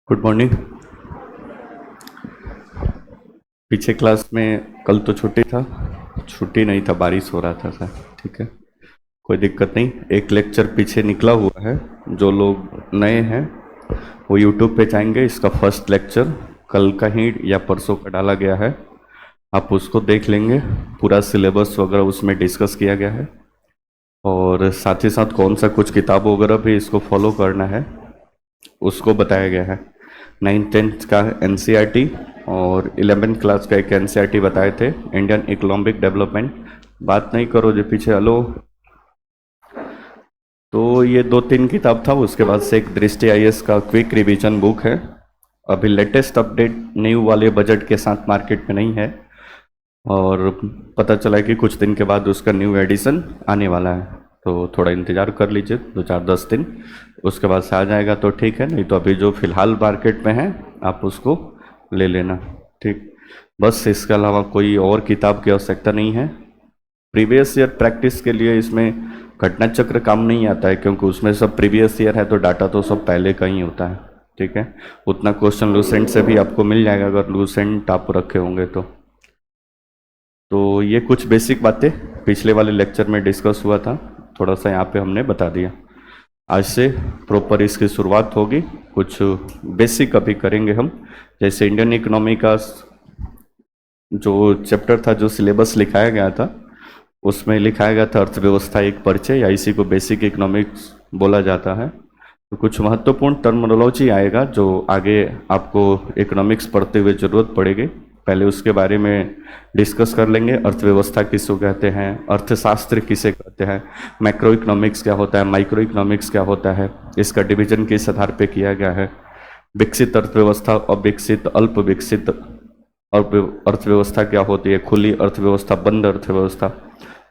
Good morning. पीछे class में कल तो छुट्टी था, छुट्टी नहीं था, बारिश हो रहा था सर। ठीक है, कोई दिक्कत नहीं। एक लेक्चर पीछे निकला हुआ है। जो लोग नए हैं वो यूट्यूब पे जाएंगे, इसका फर्स्ट लेक्चर कल का ही या परसों का डाला गया है, आप उसको देख लेंगे। पूरा सिलेबस वगैरह उसमें डिस्कस किया गया है, और साथ ही साथ कौन सा कुछ किताब वगैरह भी इसको फॉलो करना है उसको बताया गया है। 9th 10th का एनसीईआरटी और 11th क्लास का एक एनसीईआरटी बताए थे, इंडियन इकोनॉमिक डेवलपमेंट। बात नहीं करो जो पीछे, हेलो। तो ये 2 3 किताब था, उसके बाद से एक दृष्टि आईएएस का क्विक रिवीजन बुक है। अभी लेटेस्ट अपडेट न्यू वाले बजट के साथ मार्केट में नहीं है, और पता चला कि कुछ दिन के बाद उसका न्यू एडिशन आने वाला है। तो थोड़ा इंतज़ार कर लीजिए, 2 4 10 दिन, उसके बाद से आ जाएगा तो ठीक है, नहीं तो अभी जो फ़िलहाल मार्केट में है आप उसको ले लेना। ठीक, बस इसके अलावा कोई और किताब की आवश्यकता नहीं है। प्रीवियस ईयर प्रैक्टिस के लिए इसमें घटना चक्र काम नहीं आता है, क्योंकि उसमें सब प्रीवियस ईयर है तो डाटा तो सब पहले का ही होता है। ठीक है, उतना क्वेश्चन लूसेंट से भी आपको मिल जाएगा अगर लूसेंट आप रखे होंगे तो ये कुछ बेसिक बातें पिछले वाले लेक्चर में डिस्कस हुआ था, थोड़ा सा यहाँ पे हमने बता दिया। आज से प्रॉपर इसकी शुरुआत होगी, कुछ बेसिक अभी करेंगे हम। जैसे इंडियन इकोनॉमी का जो चैप्टर था, जो सिलेबस लिखाया गया था, उसमें लिखाया गया था अर्थव्यवस्था एक परिचय, या इसी को बेसिक इकोनॉमिक्स बोला जाता है। तो कुछ महत्वपूर्ण टर्मिनोलॉजी आएगा जो आगे आपको इकोनॉमिक्स पढ़ते हुए ज़रूरत पड़ेगी, पहले उसके बारे में डिस्कस कर लेंगे। अर्थव्यवस्था किसको कहते हैं, अर्थशास्त्र किसे कहते हैं, मैक्रो इकोनॉमिक्स क्या होता है, माइक्रो इकोनॉमिक्स क्या होता है, इसका डिवीजन किस आधार पे किया गया है, विकसित अर्थव्यवस्था, अविकसित, अल्प विकसित अर्थव्यवस्था क्या होती है, खुली अर्थव्यवस्था, बंद अर्थव्यवस्था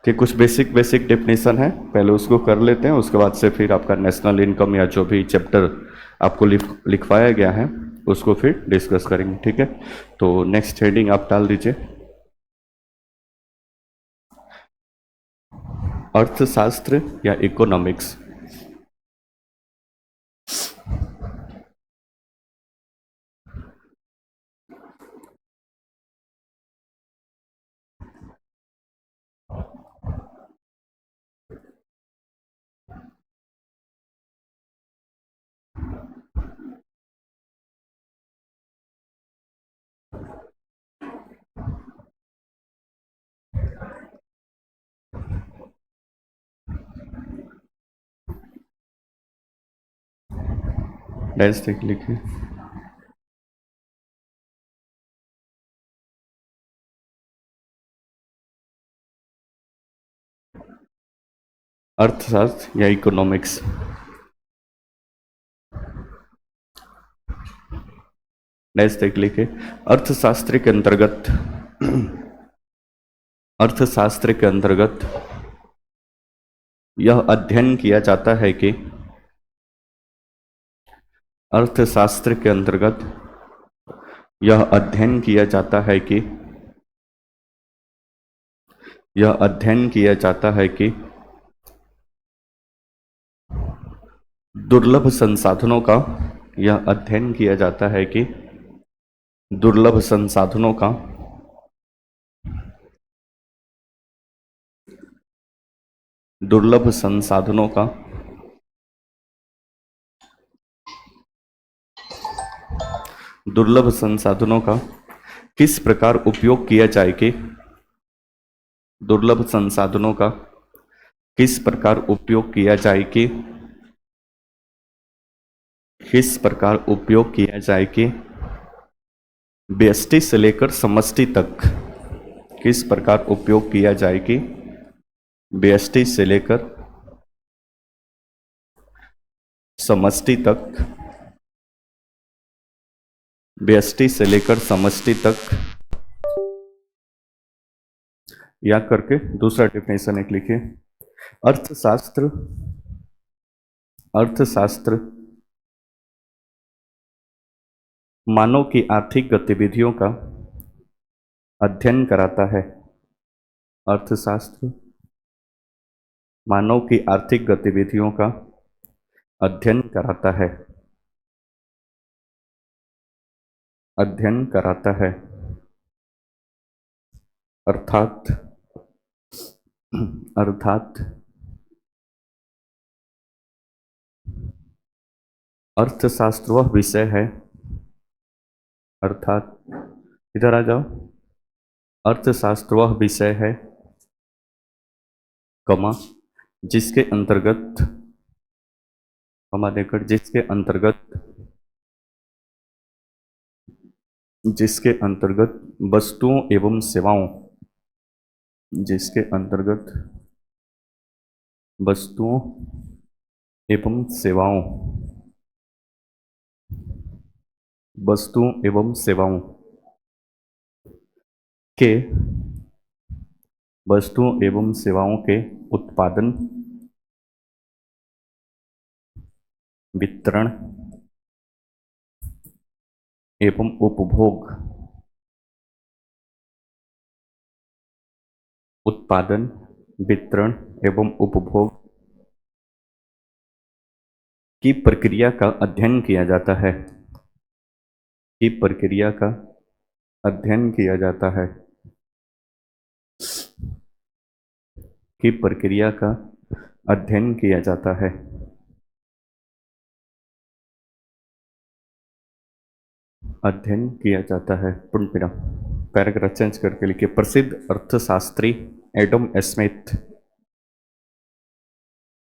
के कुछ बेसिक बेसिक डेफिनेशन है, पहले उसको कर लेते हैं। उसके बाद से फिर आपका नेशनल इनकम या जो भी चैप्टर आपको लिखवाया गया है उसको फिर डिस्कस करेंगे। ठीक है, तो नेक्स्ट हेडिंग आप डाल दीजिए, अर्थशास्त्र या इकोनॉमिक्स। डैश देख लिखिए। अर्थशास्त्र या इकोनॉमिक्स, डैश देख लिखिए। अर्थशास्त्र के अंतर्गत अर्थशास्त्र के अंतर्गत यह अध्ययन किया जाता है कि अर्थशास्त्र के अंतर्गत यह अध्ययन किया जाता है कि यह अध्ययन किया जाता है कि दुर्लभ संसाधनों का यह अध्ययन किया जाता है कि दुर्लभ संसाधनों का दुर्लभ संसाधनों का दुर्लभ संसाधनों का किस प्रकार उपयोग किया जाए कि दुर्लभ संसाधनों का किस प्रकार उपयोग किया जाए कि किस प्रकार उपयोग किया जाए कि व्यष्टि से लेकर समष्टि तक किस प्रकार उपयोग किया जाए कि व्यष्टि से लेकर समष्टि तक व्यष्टि से लेकर समष्टि तक, या करके दूसरा डेफिनेशन एक लिखिए। अर्थशास्त्र अर्थशास्त्र मानव की आर्थिक गतिविधियों का अध्ययन कराता है। अर्थशास्त्र मानव की आर्थिक गतिविधियों का अध्ययन कराता है। अध्ययन कराता है, अर्थात अर्थात अर्थशास्त्र वह विषय है, अर्थात इधर आ जाओ, अर्थशास्त्र वह विषय है, कमा जिसके अंतर्गत, कमा देकर जिसके अंतर्गत वस्तुओं एवं सेवाओं, जिसके अंतर्गत वस्तुओं एवं सेवाओं, वस्तुओं एवं सेवाओं के, वस्तुओं एवं सेवाओं के उत्पादन, वितरण एवं उपभोग, उत्पादन, वितरण एवं उपभोग की प्रक्रिया का अध्ययन किया जाता है, की प्रक्रिया का अध्ययन किया जाता है, की प्रक्रिया का अध्ययन किया जाता है, अध्ययन किया जाता है, पूर्णविराम। पैराग्राफ चेंज करके लिखिए, प्रसिद्ध अर्थशास्त्री एडम स्मिथ,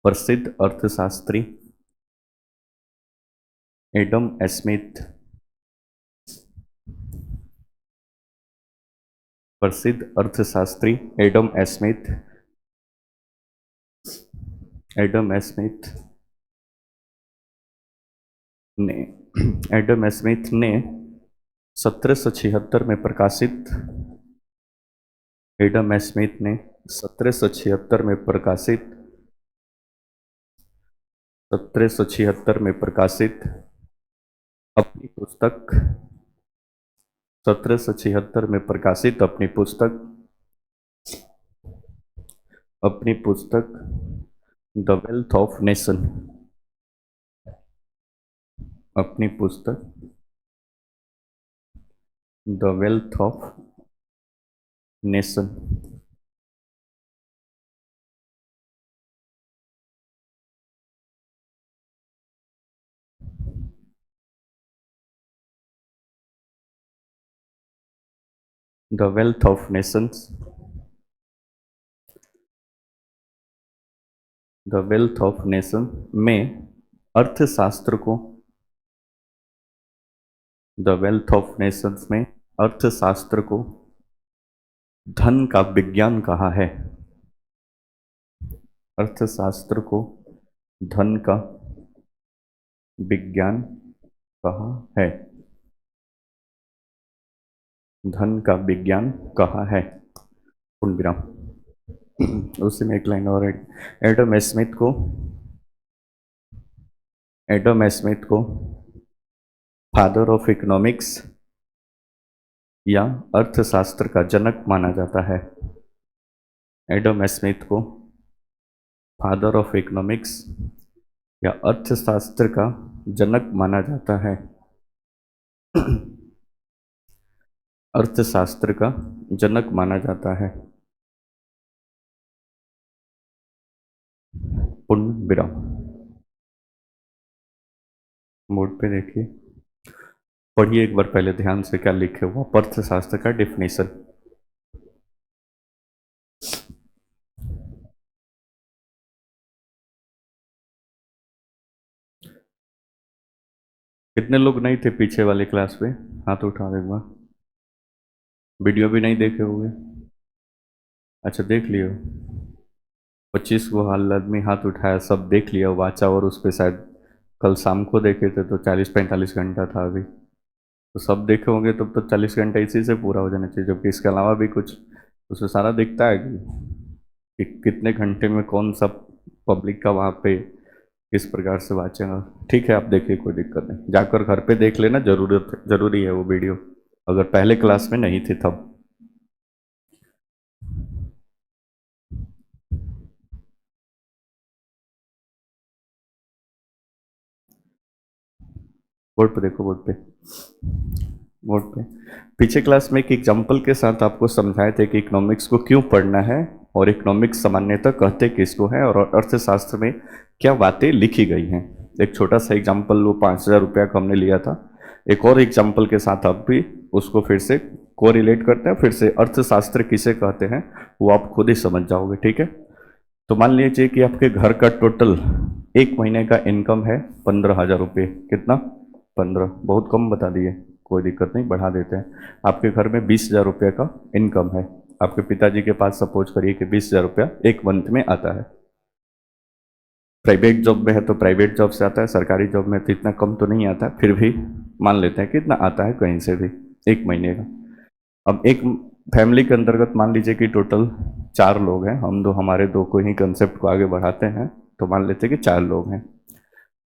प्रसिद्ध अर्थशास्त्री एडम स्मिथ, प्रसिद्ध अर्थशास्त्री एडम स्मिथ, एडम स्मिथ ने, एडम स्मिथ ने 1776 में प्रकाशित, एडम स्मिथ ने 1776 में प्रकाशित, 1776 में प्रकाशित अपनी पुस्तक, 1776 में प्रकाशित अपनी पुस्तक, अपनी पुस्तक द वेल्थ ऑफ नेशन, अपनी पुस्तक the wealth of nation, the wealth of Nations, the wealth of nation में अर्थशास्त्र को, द वेल्थ ऑफ नेशंस में अर्थशास्त्र को धन का विज्ञान कहा है, अर्थशास्त्र को धन का विज्ञान कहा है, धन का विज्ञान कहा है, पूर्ण विराम। उसी में एक लाइन और है, एडम स्मिथ को, एडम स्मिथ को फादर ऑफ इकोनॉमिक्स या अर्थशास्त्र का जनक माना जाता है, एडम स्मिथ को फादर ऑफ इकोनॉमिक्स या अर्थशास्त्र का जनक माना जाता है, अर्थशास्त्र का जनक माना जाता है, पूर्ण विराम। बोर्ड पे देखिए, पढ़िए एक बार पहले ध्यान से क्या लिखे हुआ, अर्थशास्त्र का डेफिनेशन। कितने लोग नहीं थे पीछे वाले क्लास में, हाथ उठा दो एक बार। वीडियो भी नहीं देखे हुए? अच्छा देख लियो। 25 को हाल आदमी हाथ उठाया, सब देख लिया वाचा, और उस पर शायद कल शाम को देखे थे तो 40-45 घंटा था अभी, तो सब देखे होंगे तब तो 40 घंटा इसी से पूरा हो जाना चाहिए, जबकि इसके अलावा भी कुछ उसमें सारा दिखता है कि कितने घंटे में कौन सा पब्लिक का वहाँ पे किस प्रकार से वाचेगा। ठीक है, आप देखिए, कोई दिक्कत नहीं, जाकर घर पे देख लेना, जरूरी है वो वीडियो, अगर पहले क्लास में नहीं थी तब। बोर्ड पे देखो, बोर्ड पे। बोर्ड पे पीछे क्लास में एक एग्जाम्पल के साथ आपको समझाए थे कि इकोनॉमिक्स को क्यों पढ़ना है और इकोनॉमिक्स सामान्यतः कहते किसको है और अर्थशास्त्र में क्या बातें लिखी गई हैं। एक छोटा सा एग्जाम्पल वो 5,000 रुपया का हमने लिया था। एक और एग्जाम्पल के साथ आप भी उसको फिर से कोरिलेट करते हैं, फिर से अर्थशास्त्र किसे कहते हैं वो आप खुद ही समझ जाओगे, ठीक है। तो मान लीजिए कि आपके घर का टोटल एक महीने का इनकम है 15,000 रुपये। कितना? 15। बहुत कम बता दिए, कोई दिक्कत नहीं, बढ़ा देते हैं। आपके घर में 20,000 रुपये का इनकम है। आपके पिताजी के पास सपोज करिए कि 20,000 रुपया एक मंथ में आता है। प्राइवेट जॉब में है तो प्राइवेट जॉब से आता है, सरकारी जॉब में तो इतना कम तो नहीं आता है, फिर भी मान लेते हैं कि इतना आता है कहीं से भी एक महीने का। अब एक फैमिली के अंतर्गत मान लीजिए कि टोटल 4 लोग हैं, हम दो हमारे दो को ही कंसेप्ट को आगे बढ़ाते हैं तो मान लेते हैं कि 4 लोग हैं।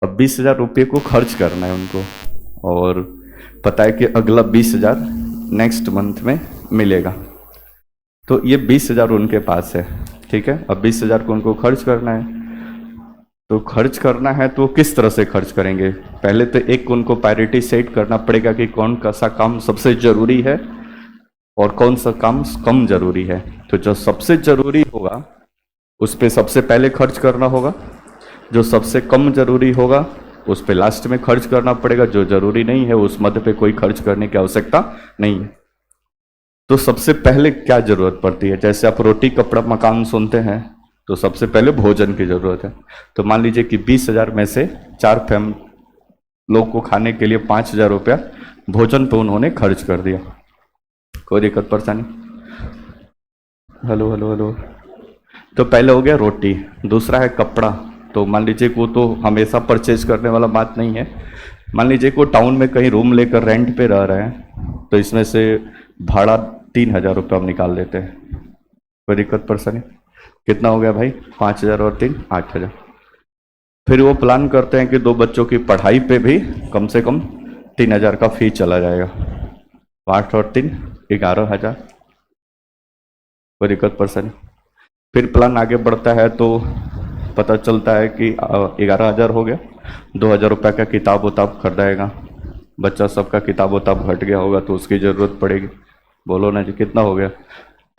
अब 20,000 रुपये को खर्च करना है उनको और पता है कि अगला 20,000 नेक्स्ट मंथ में मिलेगा। तो ये 20,000 उनके पास है, ठीक है। अब 20,000 को उनको खर्च करना है, तो खर्च करना है तो किस तरह से खर्च करेंगे? पहले तो एक उनको प्रायोरिटी सेट करना पड़ेगा कि कौन सा काम सबसे जरूरी है और कौन सा काम कम जरूरी है। तो जो सबसे जरूरी होगा उस पर सबसे पहले खर्च करना होगा, जो सबसे कम जरूरी होगा उस पर लास्ट में खर्च करना पड़ेगा, जो जरूरी नहीं है उस मध्य पे कोई खर्च करने की आवश्यकता नहीं है। तो सबसे पहले क्या जरूरत पड़ती है? जैसे आप रोटी कपड़ा मकान सुनते हैं तो सबसे पहले भोजन की जरूरत है। तो मान लीजिए कि 20,000 में से 4 लोग को खाने के लिए 5,000 रुपया भोजन पे उन्होंने खर्च कर दिया। कोई दिक्कत परेशानी? Hello hello hello. तो पहले हो गया रोटी, दूसरा है कपड़ा। तो मान लीजिए कि वो तो हमेशा परचेज करने वाला बात नहीं है। मान लीजिए कि वो टाउन में कहीं रूम लेकर रेंट पे रह रहे हैं तो इसमें से भाड़ा 3,000 रुपये हम निकाल लेते हैं। कोई दिक्कत परेशानी? कितना हो गया भाई? 5,000 और 3 8,000। फिर वो प्लान करते हैं कि 2 बच्चों की पढ़ाई पे भी कम से कम 3,000 का फी चला जाएगा। 8 और 3 11,000। कोई दिक्कत परेशानी? फिर प्लान आगे बढ़ता है तो पता चलता है कि 11,000 हो गया, 2,000 रुपये का किताब उताब खरीदाएगा। बच्चा सबका किताब उताब घट गया होगा तो उसकी ज़रूरत पड़ेगी। बोलो ना जी, कितना हो गया?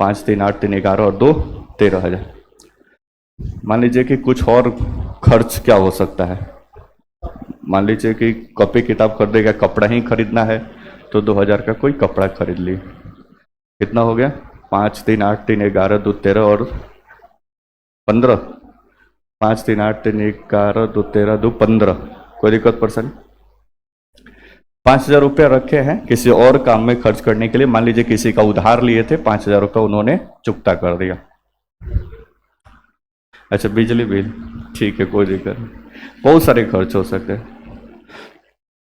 5 3 8 3 11 और 2 13,000। मान लीजिए कि कुछ और खर्च क्या हो सकता है? मान लीजिए कि कॉपी किताब खरीदेगा, कपड़ा ही खरीदना है तो 2,000 का कोई कपड़ा खरीद लिए। कितना हो गया? 5 3 8 3 11 2 13 और 15। 5 3 8 3 11 2 13 2 15। कोई दिक्कत पर्सन? 5,000 रुपया रखे हैं किसी और काम में खर्च करने के लिए। मान लीजिए किसी का उधार लिए थे, 5,000 रुपया उन्होंने चुकता कर दिया। अच्छा, बिजली बिल, ठीक है, कोई दिक्कत नहीं, बहुत सारे खर्च हो सकते हैं।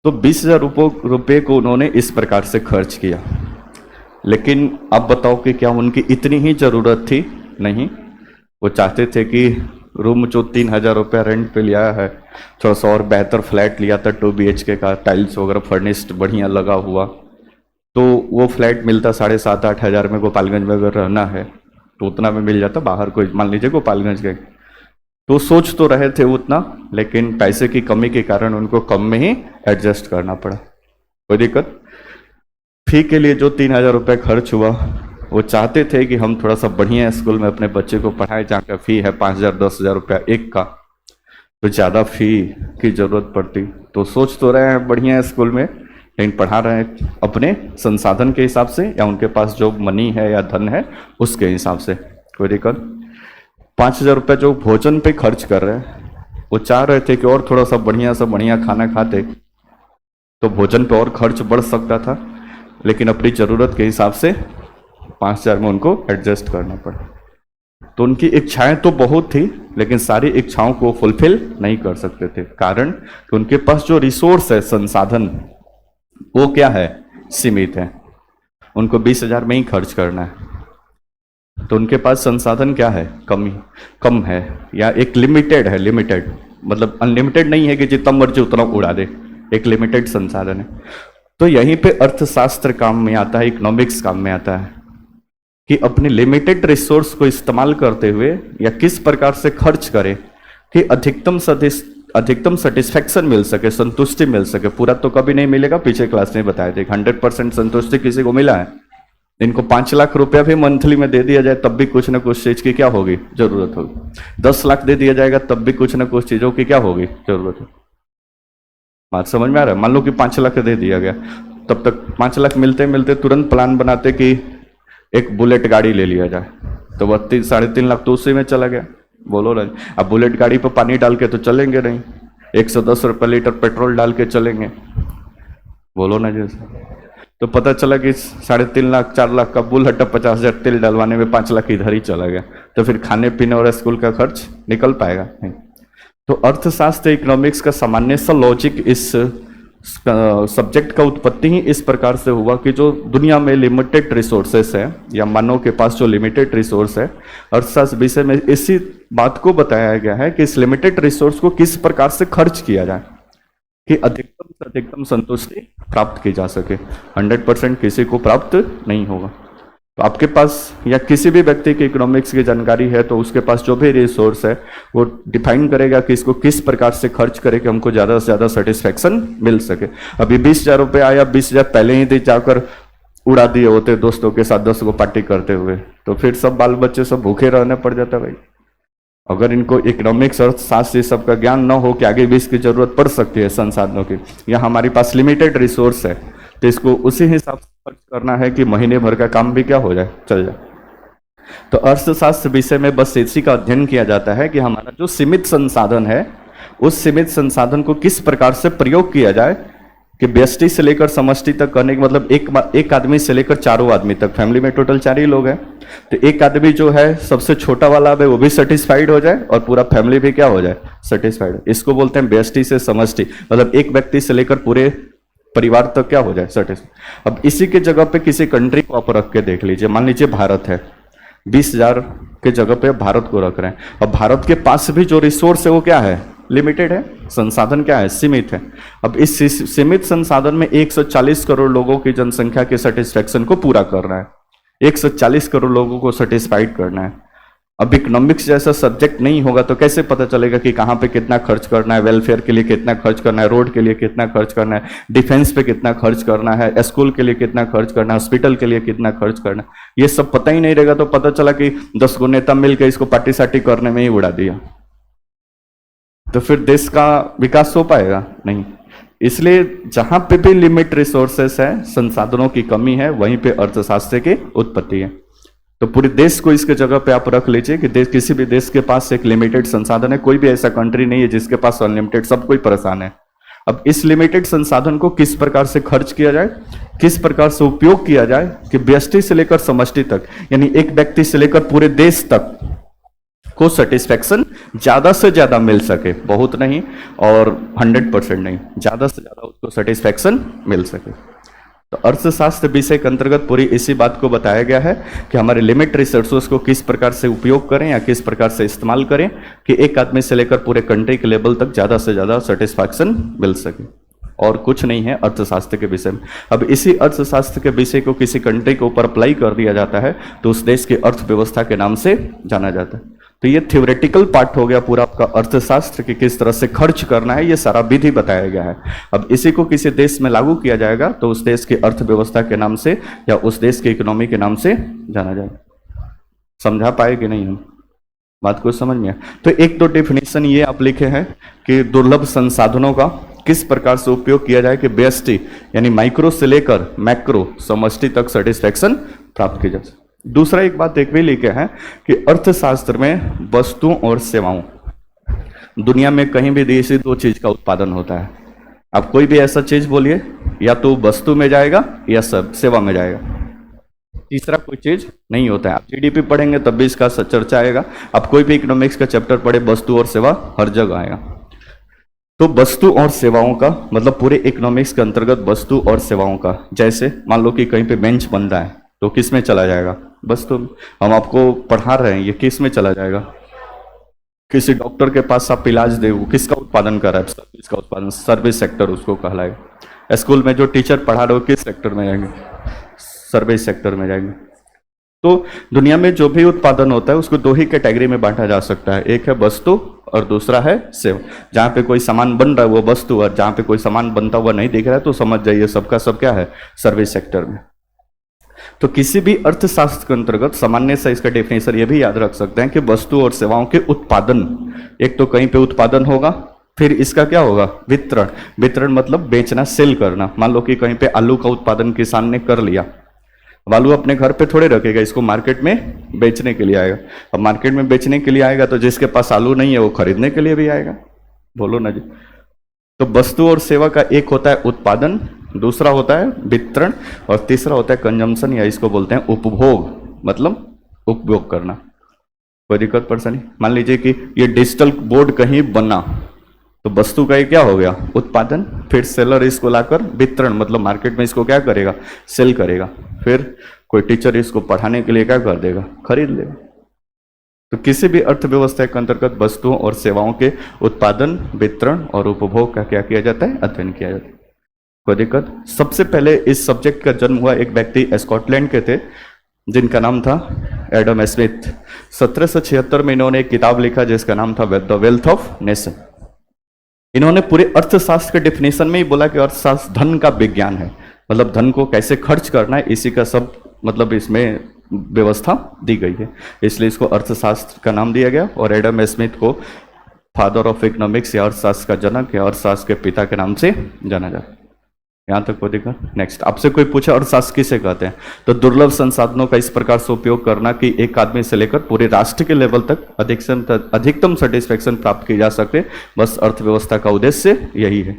तो 20,000 रुपये को उन्होंने इस प्रकार से खर्च किया। लेकिन अब बताओ कि क्या उनकी इतनी ही जरूरत थी? नहीं, वो चाहते थे कि रूम जो 3,000 रुपया रेंट पे लिया है, थोड़ा सा और बेहतर फ्लैट लिया था 2 BHK का, टाइल्स वगैरह फर्निश्ड बढ़िया लगा हुआ, तो वो फ्लैट मिलता 7,500 8 हज़ार में। गोपालगंज में अगर रहना है तो उतना में मिल जाता। बाहर कोई मान लीजिए गोपालगंज के, तो सोच तो रहे थे उतना, लेकिन पैसे की कमी के कारण उनको कम में ही एडजस्ट करना पड़ा। कोई दिक्कत? फी के लिए जो 3,000 रुपये खर्च हुआ, वो चाहते थे कि हम थोड़ा सा बढ़िया स्कूल में अपने बच्चे को पढ़ाएं जहाँ का फी है 5,000 10,000 रुपया एक का, तो ज़्यादा फी की ज़रूरत पड़ती। तो सोच तो रहे हैं बढ़िया स्कूल में, लेकिन पढ़ा रहे हैं अपने संसाधन के हिसाब से या उनके पास जो मनी है या धन है उसके हिसाब से। कोई दिक्कत? 5,000 रुपये जो भोजन पे खर्च कर रहे हैं, वो चाह रहे थे कि और थोड़ा सा बढ़िया खाना खाते तो भोजन पे और खर्च बढ़ सकता था, लेकिन अपनी ज़रूरत के हिसाब से 5,000 में उनको एडजस्ट करना पड़ा। तो उनकी इच्छाएं तो बहुत थी, लेकिन सारी इच्छाओं को फुलफिल नहीं कर सकते थे। कारण कि उनके पास जो रिसोर्स है, संसाधन, वो क्या है? सीमित है। उनको 20,000 में ही खर्च करना है, तो उनके पास संसाधन क्या है? कम है, या एक लिमिटेड है। लिमिटेड मतलब अनलिमिटेड नहीं है कि जितना मर्जी उतना उड़ा दे, एक लिमिटेड संसाधन है। तो यहीं पे अर्थशास्त्र काम में आता है, इकोनॉमिक्स काम में आता है कि अपने लिमिटेड रिसोर्स को इस्तेमाल करते हुए या किस प्रकार से खर्च करें कि अधिकतम सेटिस्फेक्शन मिल सके, संतुष्टि मिल सके। पूरा तो कभी नहीं मिलेगा, पीछे क्लास में बताया था 100% संतुष्टि किसी को मिला है? इनको 5 लाख रुपया भी मंथली में दे दिया जाए तब भी कुछ ना कुछ चीज की क्या होगी, जरूरत होगी। 10 लाख दे दिया जाएगा तब भी कुछ ना कुछ चीजों की क्या होगी, जरूरत होगी। बात समझ में आ रहा है? मान लो कि 5 लाख दे दिया गया, तब तक 5 लाख मिलते मिलते तुरंत प्लान बनाते कि एक बुलेट गाड़ी ले लिया जाए, तो 3.5 लाख तो उसी में चला गया। बोलो ना, अब बुलेट गाड़ी पर पानी डाल के तो चलेंगे नहीं, 110 रुपये लीटर पेट्रोल डाल के चलेंगे। बोलो ना जैसे, तो पता चला कि 3.5 लाख 4 लाख का बुलेट 50,000 तेल डलवाने में 5 लाख इधर ही चला गया, तो फिर खाने पीने और स्कूल का खर्च निकल पाएगा नहीं। तो अर्थशास्त्र इकोनॉमिक्स का सामान्य सा लॉजिक, इस सब्जेक्ट का उत्पत्ति ही इस प्रकार से हुआ कि जो दुनिया में लिमिटेड रिसोर्सेस है या मानव के पास जो लिमिटेड रिसोर्स है, अर्थशास्त्र विषय में इसी बात को बताया गया है कि इस लिमिटेड रिसोर्स को किस प्रकार से खर्च किया जाए कि अधिकतम से अधिकतम संतुष्टि प्राप्त की जा सके। 100% किसी को प्राप्त नहीं होगा। तो आपके पास या किसी भी व्यक्ति की इकोनॉमिक्स की जानकारी है तो उसके पास जो भी रिसोर्स है वो डिफाइन करेगा कि इसको किस प्रकार से खर्च करे कि हमको ज़्यादा से ज़्यादा सेटिस्फेक्शन मिल सके। अभी 20,000 रुपये आया, 20,000 पहले ही दे जाकर उड़ा दिए होते दोस्तों के साथ 10 को पार्टी करते हुए, तो फिर सब बाल बच्चे सब भूखे रहने पड़ जाता भाई। अगर इनको इकोनॉमिक्स अर्थशास्त्र सब का ज्ञान न हो कि आगे भी इसकी जरूरत पड़ सकती है संसाधनों की, या हमारे पास लिमिटेड रिसोर्स है तो इसको उसी हिसाब से खर्च करना है कि महीने भर का काम भी क्या हो जाए, चल जाए। तो अर्थशास्त्र विषय में बस इसी का अध्ययन किया जाता है कि हमारा जो सीमित संसाधन है उस सीमित संसाधन को किस प्रकार से प्रयोग किया जाए कि व्यष्टि से लेकर समष्टि तक करने के मतलब एक आदमी से लेकर 4 आदमी तक, फैमिली में टोटल 4 ही लोग हैं, तो एक आदमी जो है सबसे छोटा वाला है वो भी सेटिस्फाइड हो जाए और पूरा फैमिली भी क्या हो जाए, सेटिस्फाइड। इसको बोलते हैं व्यष्टि से समष्टि, मतलब एक व्यक्ति से लेकर पूरे परिवार तक क्या हो जाए, सेटिस्फाइड। अब इसी के जगह पे किसी कंट्री को आप रख के देख लीजिए, मान लीजिए भारत है, 20,000 के जगह पे भारत को रख रहे हैं। अब भारत के पास भी जो रिसोर्स है वो क्या है, लिमिटेड है, संसाधन क्या है, सीमित है। अब इस सीमित संसाधन में 140 करोड़ लोगों की जनसंख्या के सेटिस्फेक्शन को पूरा करना है, 140 करोड़ लोगों को सेटिस्फाइड करना है। अब इकोनॉमिक्स जैसा सब्जेक्ट नहीं होगा तो कैसे पता चलेगा कि कहाँ पे कितना खर्च करना है, वेलफेयर के लिए कितना खर्च करना है, रोड के लिए कितना खर्च करना है, डिफेंस पे कितना खर्च करना है, स्कूल के लिए कितना खर्च करना है, हॉस्पिटल के लिए कितना खर्च करना है, ये सब पता ही नहीं रहेगा तो पता चला कि 10 गो नेता मिलकर इसको पार्टी साटी करने में ही उड़ा दिया, तो फिर देश का विकास हो पाएगा नहीं। इसलिए जहां पे भी लिमिट रिसोर्सेस है, संसाधनों की कमी है, वहीं पे अर्थशास्त्र की उत्पत्ति है। तो पूरे देश को इसके जगह पे आप रख लीजिए कि देश, किसी भी देश के पास एक लिमिटेड संसाधन है, कोई भी ऐसा कंट्री नहीं है जिसके पास अनलिमिटेड, सब कोई परेशान है। अब इस लिमिटेड संसाधन को किस प्रकार से खर्च किया जाए, किस प्रकार से उपयोग किया जाए कि व्यष्टि से लेकर समष्टि तक, यानी एक व्यक्ति से लेकर पूरे देश तक को सेटिस्फेक्शन ज्यादा से ज्यादा मिल सके, बहुत नहीं और 100% नहीं, ज्यादा से ज्यादा उसको सेटिस्फेक्शन मिल सके। तो अर्थशास्त्र विषय के अंतर्गत पूरी इसी बात को बताया गया है कि हमारे लिमिट रिसोर्सेस को किस प्रकार से उपयोग करें या किस प्रकार से इस्तेमाल करें कि एक आदमी से लेकर पूरे कंट्री के लेवल तक ज्यादा से ज्यादा सेटिस्फैक्शन मिल सके, और कुछ नहीं है अर्थशास्त्र के विषय में। अब इसी अर्थशास्त्र के विषय को किसी कंट्री के ऊपर अप्लाई कर दिया जाता है तो उस देश की अर्थव्यवस्था के नाम से जाना जाता है। तो ये थ्योरेटिकल पार्ट हो गया पूरा आपका अर्थशास्त्र कि किस तरह से खर्च करना है, ये सारा विधि बताया गया है। अब इसी को किसी देश में लागू किया जाएगा तो उस देश की अर्थव्यवस्था के नाम से या उस देश की इकोनॉमी के नाम से जाना जाएगा। समझा पाए कि नहीं हम बात को, समझ में? तो एक तो डेफिनेशन ये आप लिखे हैं कि दुर्लभ संसाधनों का किस प्रकार से उपयोग किया जाए कि व्यष्टि यानी माइक्रो से लेकर मैक्रो समष्टि तक सेटिस्फेक्शन प्राप्त की जा सके। दूसरा एक बात एक भी लिखे हैं कि अर्थशास्त्र में वस्तुओं और सेवाओं, दुनिया में कहीं भी देशी 2 चीज का उत्पादन होता है। आप कोई भी ऐसा चीज बोलिए, या तो वस्तु में जाएगा या सब सेवा में जाएगा, तीसरा कोई चीज नहीं होता है। आप जीडीपी पढ़ेंगे तब भी इसका चर्चा आएगा, आप कोई भी इकोनॉमिक्स का चैप्टर पढ़े वस्तु और सेवा हर जगह आएगा। तो वस्तु और सेवाओं का मतलब पूरे इकोनॉमिक्स के अंतर्गत वस्तु और सेवाओं का, जैसे मान लो कि कहीं पे बेंच बन रहा है तो किस में चला जाएगा, वस्तु। हम आपको पढ़ा रहे हैं, ये किस में चला जाएगा, किसी डॉक्टर के पास आप इलाज दे, वो किसका उत्पादन कर रहा है, सर्विस का उत्पादन, सर्विस सेक्टर उसको कहलाएगा। स्कूल में जो टीचर पढ़ा रहे हो किस सेक्टर में जाएंगे, सर्विस सेक्टर में जाएंगे। तो दुनिया में जो भी उत्पादन होता है उसको दो ही कैटेगरी में बांटा जा सकता है, एक है वस्तु और दूसरा है सेवा। जहाँ पे कोई सामान बन रहा है वो वस्तु, और जहाँ पे कोई सामान बनता हुआ नहीं दिख रहा है तो समझ जाइए सबका सब क्या है, सर्विस सेक्टर में। तो किसी भी अर्थशास्त्र के अंतर्गत सामान्य से इसका डेफिनेशन ये भी याद रख सकते हैं कि वस्तु और सेवाओं के उत्पादन, एक तो कहीं पे उत्पादन होगा, फिर इसका क्या होगा, वितरण। वितरण मतलब बेचना, सेल करना। मान लो कि कहीं पे आलू का उत्पादन किसान ने कर लिया, अब आलू अपने घर पे थोड़े रखेगा, इसको मार्केट में बेचने के लिए आएगा। अब मार्केट में बेचने के लिए आएगा तो जिसके पास आलू नहीं है वो खरीदने के लिए भी आएगा, बोलो ना जी। तो वस्तु और सेवा का एक होता है उत्पादन, दूसरा होता है वितरण, और तीसरा होता है कंजम्पशन, या इसको बोलते हैं उपभोग, मतलब उपयोग करना। कोई दिक्कत परेशानी? मान लीजिए कि ये डिजिटल बोर्ड कहीं बना, तो वस्तु का ये क्या हो गया, उत्पादन, फिर सेलर इसको लाकर वितरण, मतलब मार्केट में इसको क्या करेगा, सेल करेगा, फिर कोई टीचर इसको पढ़ाने के लिए क्या कर देगा, खरीद लेगा। तो किसी भी अर्थव्यवस्था के अंतर्गत वस्तुओं और सेवाओं के उत्पादन, वितरण और उपभोग का क्या किया जाता है, अध्ययन किया जाता है। कोई दिक्कत? सबसे पहले इस सब्जेक्ट का जन्म हुआ एक व्यक्ति स्कॉटलैंड के थे जिनका नाम था एडम स्मिथ। 1776 में इन्होंने एक किताब लिखा जिसका नाम था द वेल्थ ऑफ नेशन। इन्होंने पूरे अर्थशास्त्र के डेफिनेशन में ही बोला कि अर्थशास्त्र धन का विज्ञान है, मतलब धन को कैसे खर्च करना है, इसी का सब मतलब इसमें व्यवस्था दी गई है, इसलिए इसको अर्थशास्त्र का नाम दिया गया। और एडम स्मिथ को फादर ऑफ इकोनॉमिक्स या अर्थशास्त्र का जनक या अर्थशास्त्र के पिता के नाम से जाना जाता है। यहाँ तक कोई दिक्कत? नेक्स्ट, आपसे कोई पूछा अर्थशास्त्र किसे कहते हैं, तो दुर्लभ संसाधनों का इस प्रकार से उपयोग करना कि एक आदमी से लेकर पूरे राष्ट्र के लेवल तक अधिकतम सेटिस्फेक्शन प्राप्त की जा सके, बस अर्थव्यवस्था का उद्देश्य यही है,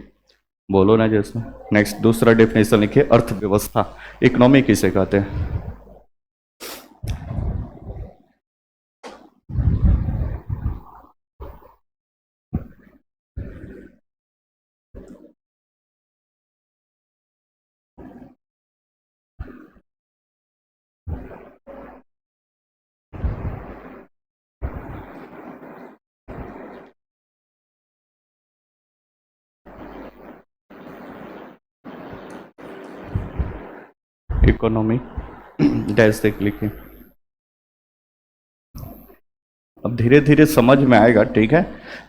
बोलो ना जैसे। नेक्स्ट, दूसरा डेफिनेशन लिखिए, अर्थव्यवस्था, इकोनॉमी किसे कहते हैं। इकोनॉमी डैश देख लिखिए। अब धीरे धीरे समझ में आएगा, ठीक है,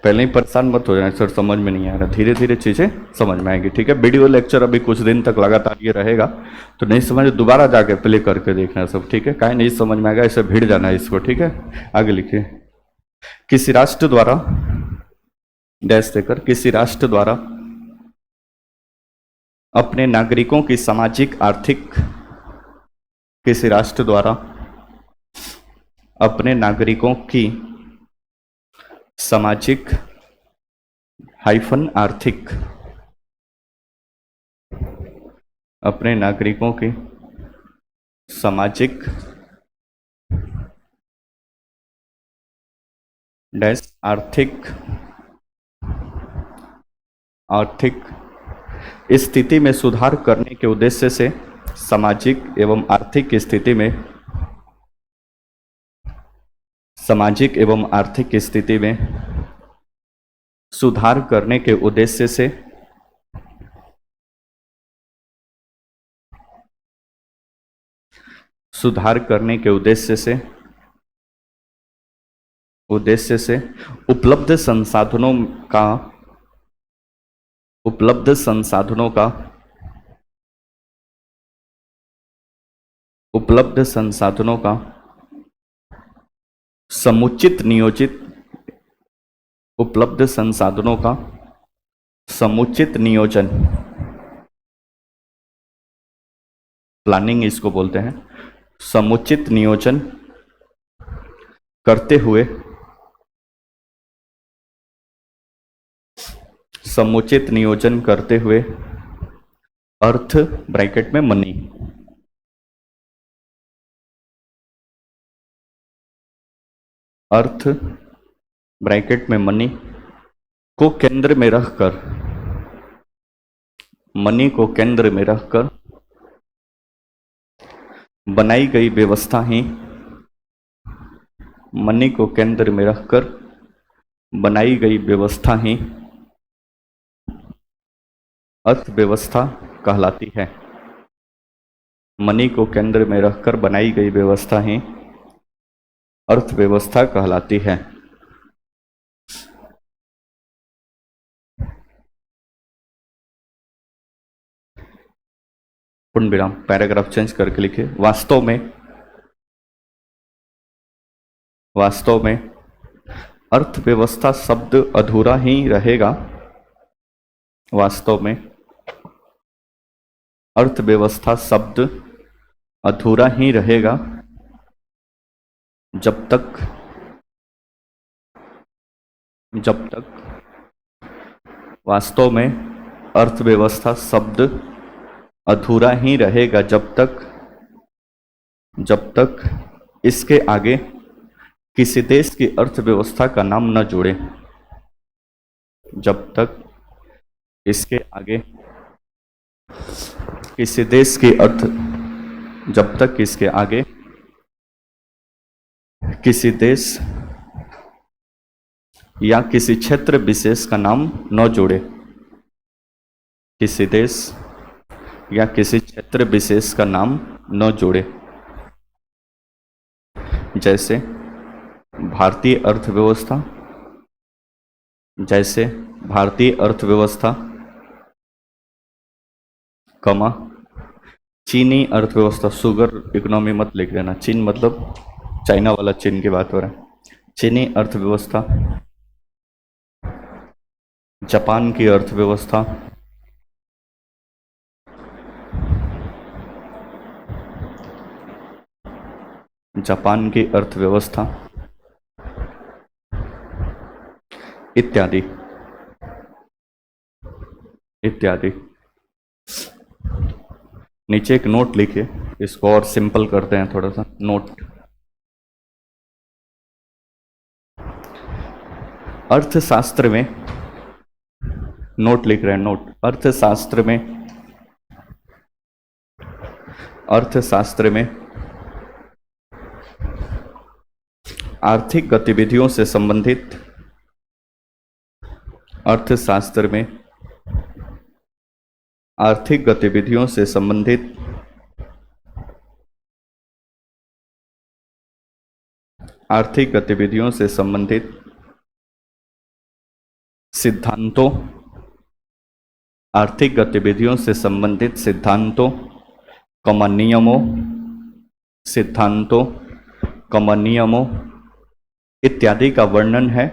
पहले ही परेशान मत हो जाए सर समझ में नहीं आ रहा, धीरे धीरे चीज़ें समझ में आएगी, ठीक है। वीडियो लेक्चर अभी कुछ दिन तक लगातार ये रहेगा, तो नहीं समझ दोबारा जाके प्ले करके देखना सब, ठीक है। काहे नहीं समझ में आएगा ऐसे भिड़ जाना है इसको, ठीक है। आगे लिखिए, किसी राष्ट्र द्वारा डैश देकर, किसी राष्ट्र द्वारा अपने नागरिकों की सामाजिक आर्थिक, किसी राष्ट्र द्वारा अपने नागरिकों की सामाजिक हाइफन आर्थिक, अपने नागरिकों की सामाजिक डैश आर्थिक स्थिति में सुधार करने के उद्देश्य से, सामाजिक एवं आर्थिक स्थिति में, सामाजिक एवं आर्थिक स्थिति में सुधार करने के उद्देश्य से, सुधार करने के उद्देश्य से उपलब्ध संसाधनों का, उपलब्ध संसाधनों का, उपलब्ध संसाधनों का समुचित नियोजित, उपलब्ध संसाधनों का समुचित नियोजन, प्लानिंग इसको बोलते हैं, समुचित नियोजन करते हुए, समुचित नियोजन करते हुए अर्थ ब्रैकेट में मनी, अर्थ ब्रैकेट में मनी को केंद्र में रखकर, मनी को केंद्र में रखकर बनाई गई व्यवस्था ही, मनी को केंद्र में रखकर बनाई गई व्यवस्था ही अर्थव्यवस्था कहलाती है। मनी को केंद्र में रखकर बनाई गई व्यवस्था ही अर्थव्यवस्था कहलाती है। पूर्ण विराम, पैराग्राफ चेंज करके लिखिए। वास्तव में अर्थव्यवस्था शब्द अधूरा ही रहेगा। वास्तव में अर्थव्यवस्था शब्द अधूरा ही रहेगा जब तक वास्तव में अर्थव्यवस्था शब्द अधूरा ही रहेगा जब तक इसके आगे किसी देश की अर्थव्यवस्था का नाम न जुड़े। जब तक इसके आगे किसी देश की जब तक इसके आगे किसी देश या किसी क्षेत्र विशेष का नाम न जुड़े। किसी देश या किसी क्षेत्र विशेष का नाम न जोड़े। जैसे भारतीय अर्थव्यवस्था कमा चीनी अर्थव्यवस्था। शुगर इकोनॉमी मत लिख लेना, चीन मतलब चाइना वाला चीन की बात हो रहा है। चीनी अर्थव्यवस्था, जापान की अर्थव्यवस्था, जापान की अर्थव्यवस्था इत्यादि इत्यादि। नीचे एक नोट लिखिए, इसको और सिंपल करते हैं थोड़ा सा। नोट, अर्थशास्त्र में, नोट लिख रहे हैं, नोट। अर्थशास्त्र में आर्थिक गतिविधियों से संबंधित अर्थशास्त्र में आर्थिक गतिविधियों से संबंधित सिद्धांतों आर्थिक गतिविधियों से संबंधित सिद्धांतों, नियमों इत्यादि का वर्णन है।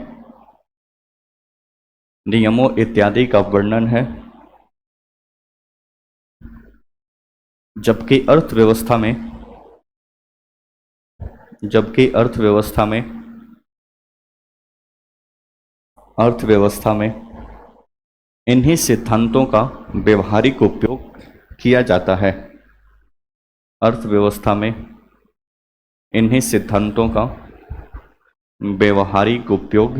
नियमों इत्यादि का वर्णन है। जबकि अर्थव्यवस्था में इन्हीं सिद्धांतों का व्यवहारिक उपयोग किया जाता है। अर्थव्यवस्था में इन्हीं सिद्धांतों का व्यवहारिक उपयोग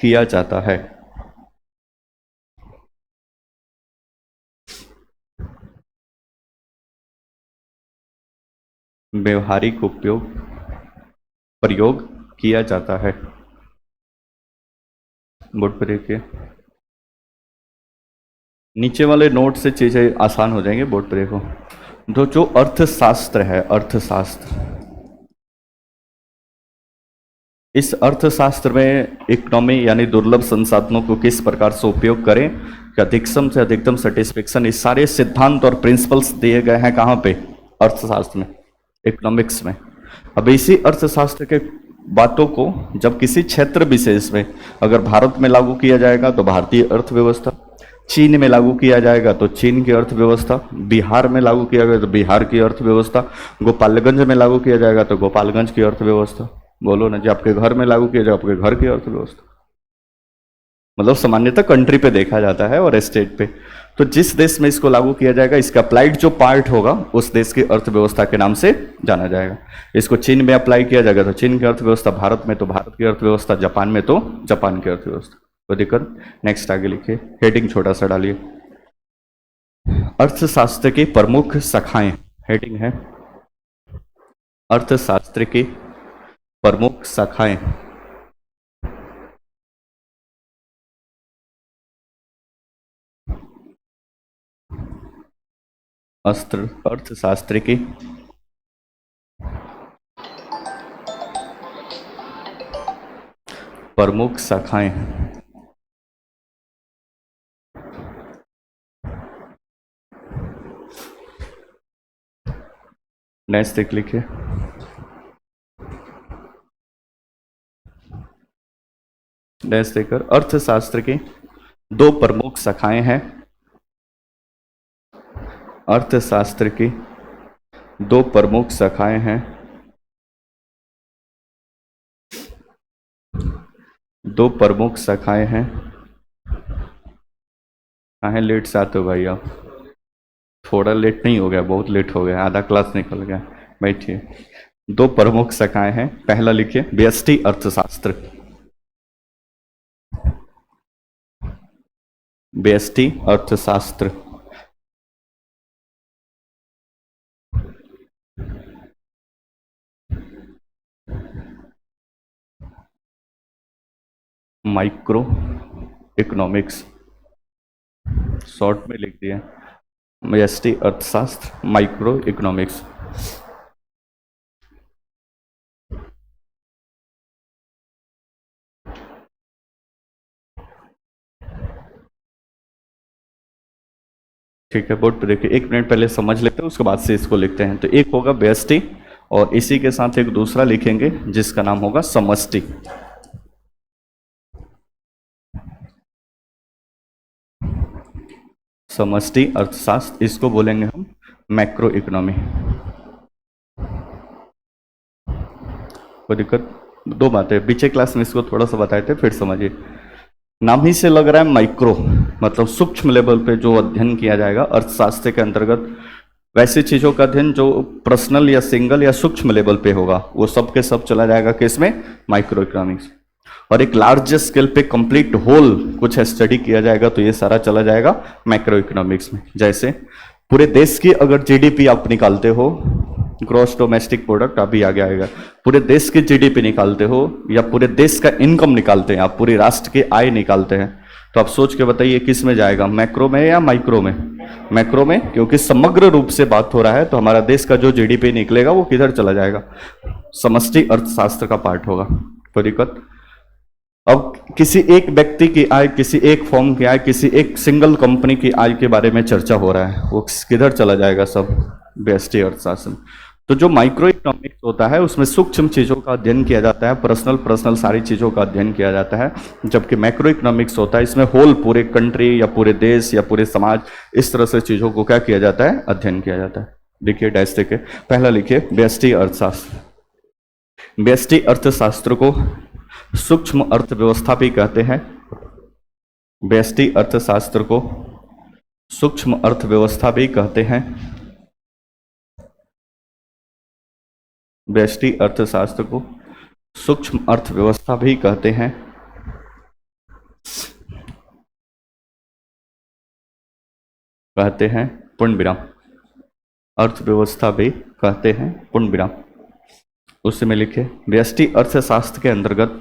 किया जाता है। व्यवहारिक प्रयोग किया जाता है। बोर्ड पर देखिए, नीचे वाले नोट से चीजें आसान हो जाएंगे। बोर्ड पर देखो, जो अर्थशास्त्र है, इस अर्थशास्त्र में इकोनॉमी यानी दुर्लभ संसाधनों को किस प्रकार से उपयोग करें कि अधिकतम से अधिकतम सेटिस्फेक्शन, इस सारे सिद्धांत और प्रिंसिपल्स दिए गए हैं कहाँ पे? अर्थशास्त्र में, इकोनॉमिक्स में। अब इसी अर्थशास्त्र के बातों को जब किसी क्षेत्र विशेष में अगर भारत में लागू किया जाएगा तो भारतीय अर्थव्यवस्था, चीन में लागू किया जाएगा तो चीन की अर्थव्यवस्था, बिहार में लागू किया गया तो बिहार की अर्थव्यवस्था, गोपालगंज में लागू किया जाएगा तो गोपालगंज की अर्थव्यवस्था। बोलो ना जी, आपके घर में लागू किया जाए आपके घर की अर्थव्यवस्था। मतलब सामान्यतः कंट्री पे देखा जाता है और स्टेट पे। तो जिस देश में इसको लागू किया जाएगा, इसका अप्लाइड जो पार्ट होगा उस देश की अर्थव्यवस्था के नाम से जाना जाएगा। इसको चीन में अप्लाई किया जाएगा तो चीन की अर्थव्यवस्था, भारत में तो भारत की अर्थव्यवस्था, जापान में तो जापान की अर्थव्यवस्था। कोई दिक्कत? नेक्स्ट आगे लिखिए, हेडिंग छोटा सा डालिए। अर्थशास्त्र की प्रमुख शाखाएं, हेडिंग है अर्थशास्त्र की प्रमुख शाखाएं। अर्थशास्त्र की प्रमुख शाखाएं। नेक्स्ट एक लिखिए। नेक्स्ट देकर अर्थशास्त्र की दो प्रमुख शाखाएं हैं। अर्थशास्त्र की दो प्रमुख शाखाएं हैं। दो प्रमुख शाखाएं हैं। कहाँ लेट से आते हो भाई आप? थोड़ा लेट नहीं हो गया, बहुत लेट हो गया, आधा क्लास निकल गया। बैठिए। दो प्रमुख शाखाएं हैं। पहला लिखिए व्यष्टि अर्थशास्त्र। व्यष्टि अर्थशास्त्र। माइक्रो इकोनॉमिक्स, शॉर्ट में लिख दिया व्यष्टि अर्थशास्त्र माइक्रो इकोनॉमिक्स। ठीक है, बोर्ड पे देखिए, एक मिनट पहले समझ लेते हैं, उसके बाद से इसको लिखते हैं। तो एक होगा व्यष्टि और इसी के साथ एक दूसरा लिखेंगे जिसका नाम होगा समष्टि। समष्टि अर्थशास्त्र, इसको बोलेंगे हम मैक्रो इकोनॉमी। कोई दिक्कत? दो बातें पीछे क्लास में इसको थोड़ा सा बताए थे, फिर समझिए। नाम ही से लग रहा है माइक्रो, मतलब सूक्ष्म लेवल पे जो अध्ययन किया जाएगा अर्थशास्त्र के अंतर्गत। वैसी चीजों का अध्ययन जो पर्सनल या सिंगल या सूक्ष्म लेवल पे होगा वो सब के सब चला जाएगा किसमें? Micro economics. और एक लार्ज स्केल पे कंप्लीट होल कुछ स्टडी किया जाएगा तो ये सारा चला जाएगा मैक्रो इकोनॉमिक्स में। जैसे पूरे देश की अगर जीडीपी आप निकालते हो, ग्रॉस डोमेस्टिक प्रोडक्ट अभी आगे आएगा, पूरे देश की जीडीपी निकालते हो या पूरे देश का इनकम निकालते हैं आप, पूरे राष्ट्र की आय निकालते हैं, तो आप सोच के बताइए किस में जाएगा, मैक्रो में या माइक्रो में? मैक्रो में, क्योंकि समग्र रूप से बात हो रहा है तो हमारा देश का जो जीडीपी निकलेगा वो किधर चला जाएगा? समष्टि अर्थशास्त्र का पार्ट होगा। कोई दिक्कत? अब किसी एक व्यक्ति की आय, किसी एक फॉर्म की आय, किसी एक सिंगल कंपनी की आय के बारे में चर्चा हो रहा है, वो किधर चला जाएगा? सब व्यष्टि अर्थशास्त्र। तो जो माइक्रो इकोनॉमिक्स होता है उसमें सूक्ष्म चीजों का अध्ययन किया जाता है, पर्सनल सारी चीजों का अध्ययन किया जाता है, जबकि मैक्रो इकोनॉमिक्स होता है इसमें होल पूरे कंट्री या पूरे देश या पूरे समाज, इस तरह से चीजों को क्या किया जाता है? अध्ययन किया जाता है। देखिए डैश देखिए, पहला लिखिए व्यष्टि अर्थशास्त्र। व्यष्टि अर्थशास्त्र को सूक्ष्म अर्थव्यवस्था भी कहते हैं। व्यष्टि अर्थशास्त्र को सूक्ष्म अर्थव्यवस्था भी कहते हैं। व्यष्टि अर्थशास्त्र को सूक्ष्म अर्थव्यवस्था भी कहते हैं। कहते हैं पूर्ण विराम। अर्थव्यवस्था भी कहते हैं पूर्ण विराम। उससे में लिखे व्यष्टि अर्थशास्त्र के अंतर्गत,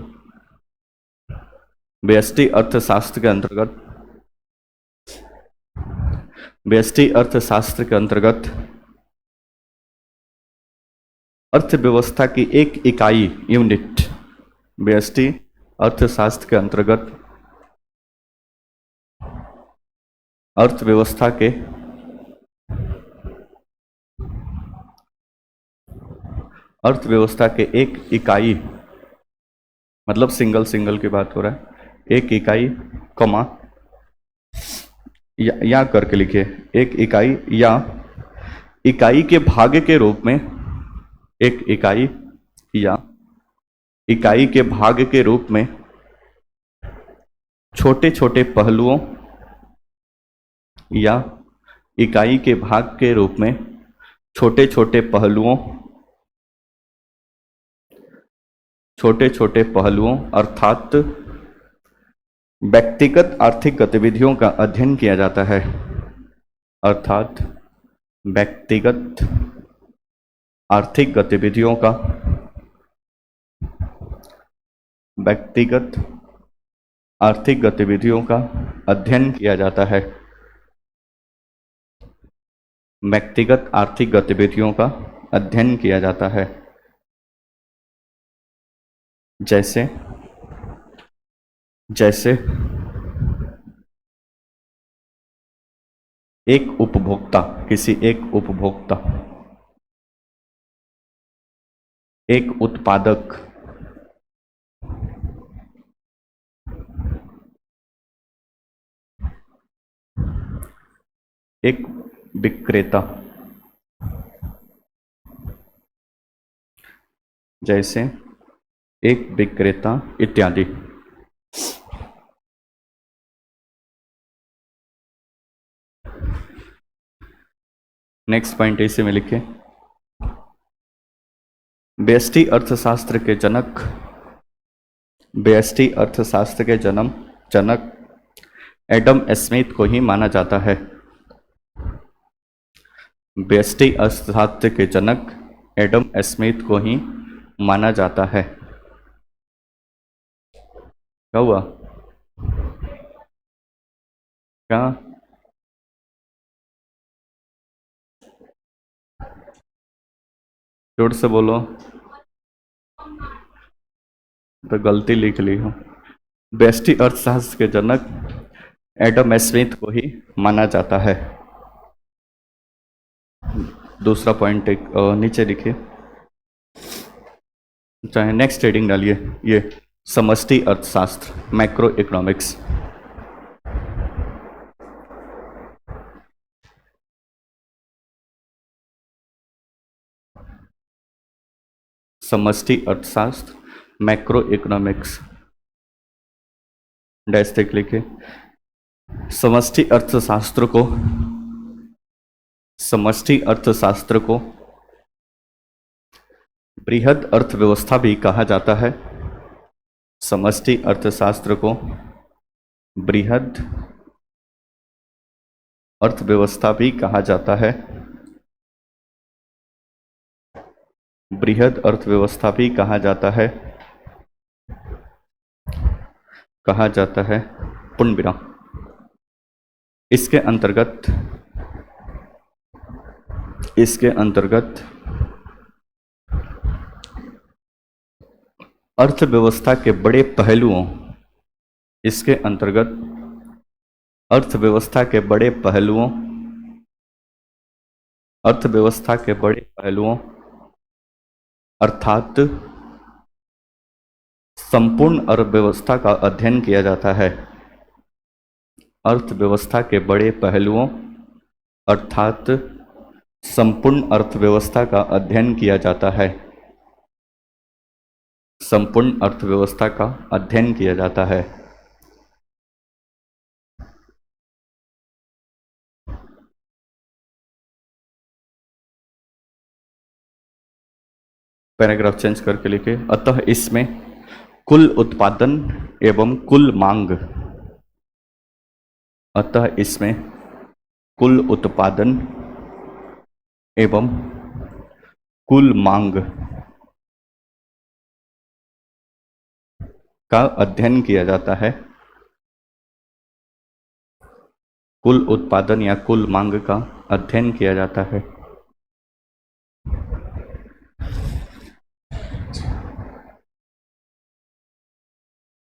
व्यष्टि अर्थशास्त्र के अंतर्गत, व्यष्टि अर्थशास्त्र के अंतर्गत अर्थव्यवस्था की एक इकाई, यूनिट, व्यष्टि अर्थशास्त्र के अंतर्गत अर्थव्यवस्था के एक इकाई, मतलब सिंगल की बात हो रहा है, एक इकाई कमा या करके लिखिए, एक इकाई या इकाई के भाग के रूप में, एक इकाई या इकाई के भाग के रूप में छोटे छोटे पहलुओं या इकाई के भाग के रूप में छोटे छोटे पहलुओं, छोटे छोटे पहलुओं अर्थात व्यक्तिगत आर्थिक गतिविधियों का अध्ययन किया जाता है। अर्थात व्यक्तिगत आर्थिक गतिविधियों का, व्यक्तिगत आर्थिक गतिविधियों का अध्ययन किया जाता है। व्यक्तिगत आर्थिक गतिविधियों का अध्ययन किया जाता है। जैसे जैसे एक उपभोक्ता, किसी एक उपभोक्ता, एक उत्पादक, एक विक्रेता। जैसे एक विक्रेता इत्यादि। नेक्स्ट पॉइंट इसी में लिखे, व्यष्टि अर्थशास्त्र के जनक, व्यष्टि अर्थशास्त्र के जनक एडम स्मिथ को ही माना जाता है। व्यष्टि अर्थशास्त्र के जनक एडम स्मिथ को ही माना जाता है। क्या हुआ? क्या? जोर से बोलो, तो गलती लिख ली हो। व्यष्टि अर्थशास्त्र के जनक एडम स्मिथ को ही माना जाता है। दूसरा पॉइंट एक नीचे लिखिए, चाहे नेक्स्ट हेडिंग डालिए, ये समष्टि अर्थशास्त्र, मैक्रो इकोनॉमिक्स। समष्टि अर्थशास्त्र, मैक्रो इकोनॉमिक्स, डैश तक लिखे। समष्टि अर्थशास्त्र को, समष्टि अर्थशास्त्र को बृहद अर्थव्यवस्था भी कहा जाता है। समष्टि अर्थशास्त्र को बृहद अर्थव्यवस्था भी कहा जाता है। बृहद अर्थव्यवस्था भी कहा जाता है, कहा जाता है, पूर्ण विराम। इसके अंतर्गत अर्थव्यवस्था के बड़े पहलुओं, इसके अंतर्गत अर्थव्यवस्था के बड़े पहलुओं, अर्थव्यवस्था के बड़े पहलुओं अर्थात संपूर्ण अर्थव्यवस्था का अध्ययन किया जाता है। अर्थव्यवस्था के बड़े पहलुओं अर्थात संपूर्ण अर्थव्यवस्था का अध्ययन किया जाता है। संपूर्ण अर्थव्यवस्था का अध्ययन किया जाता है। पैराग्राफ चेंज करके लिखे, अतः इसमें कुल उत्पादन एवं कुल मांग, अतः इसमें कुल उत्पादन एवं कुल मांग का अध्ययन किया जाता है। कुल उत्पादन या कुल मांग का अध्ययन किया जाता है।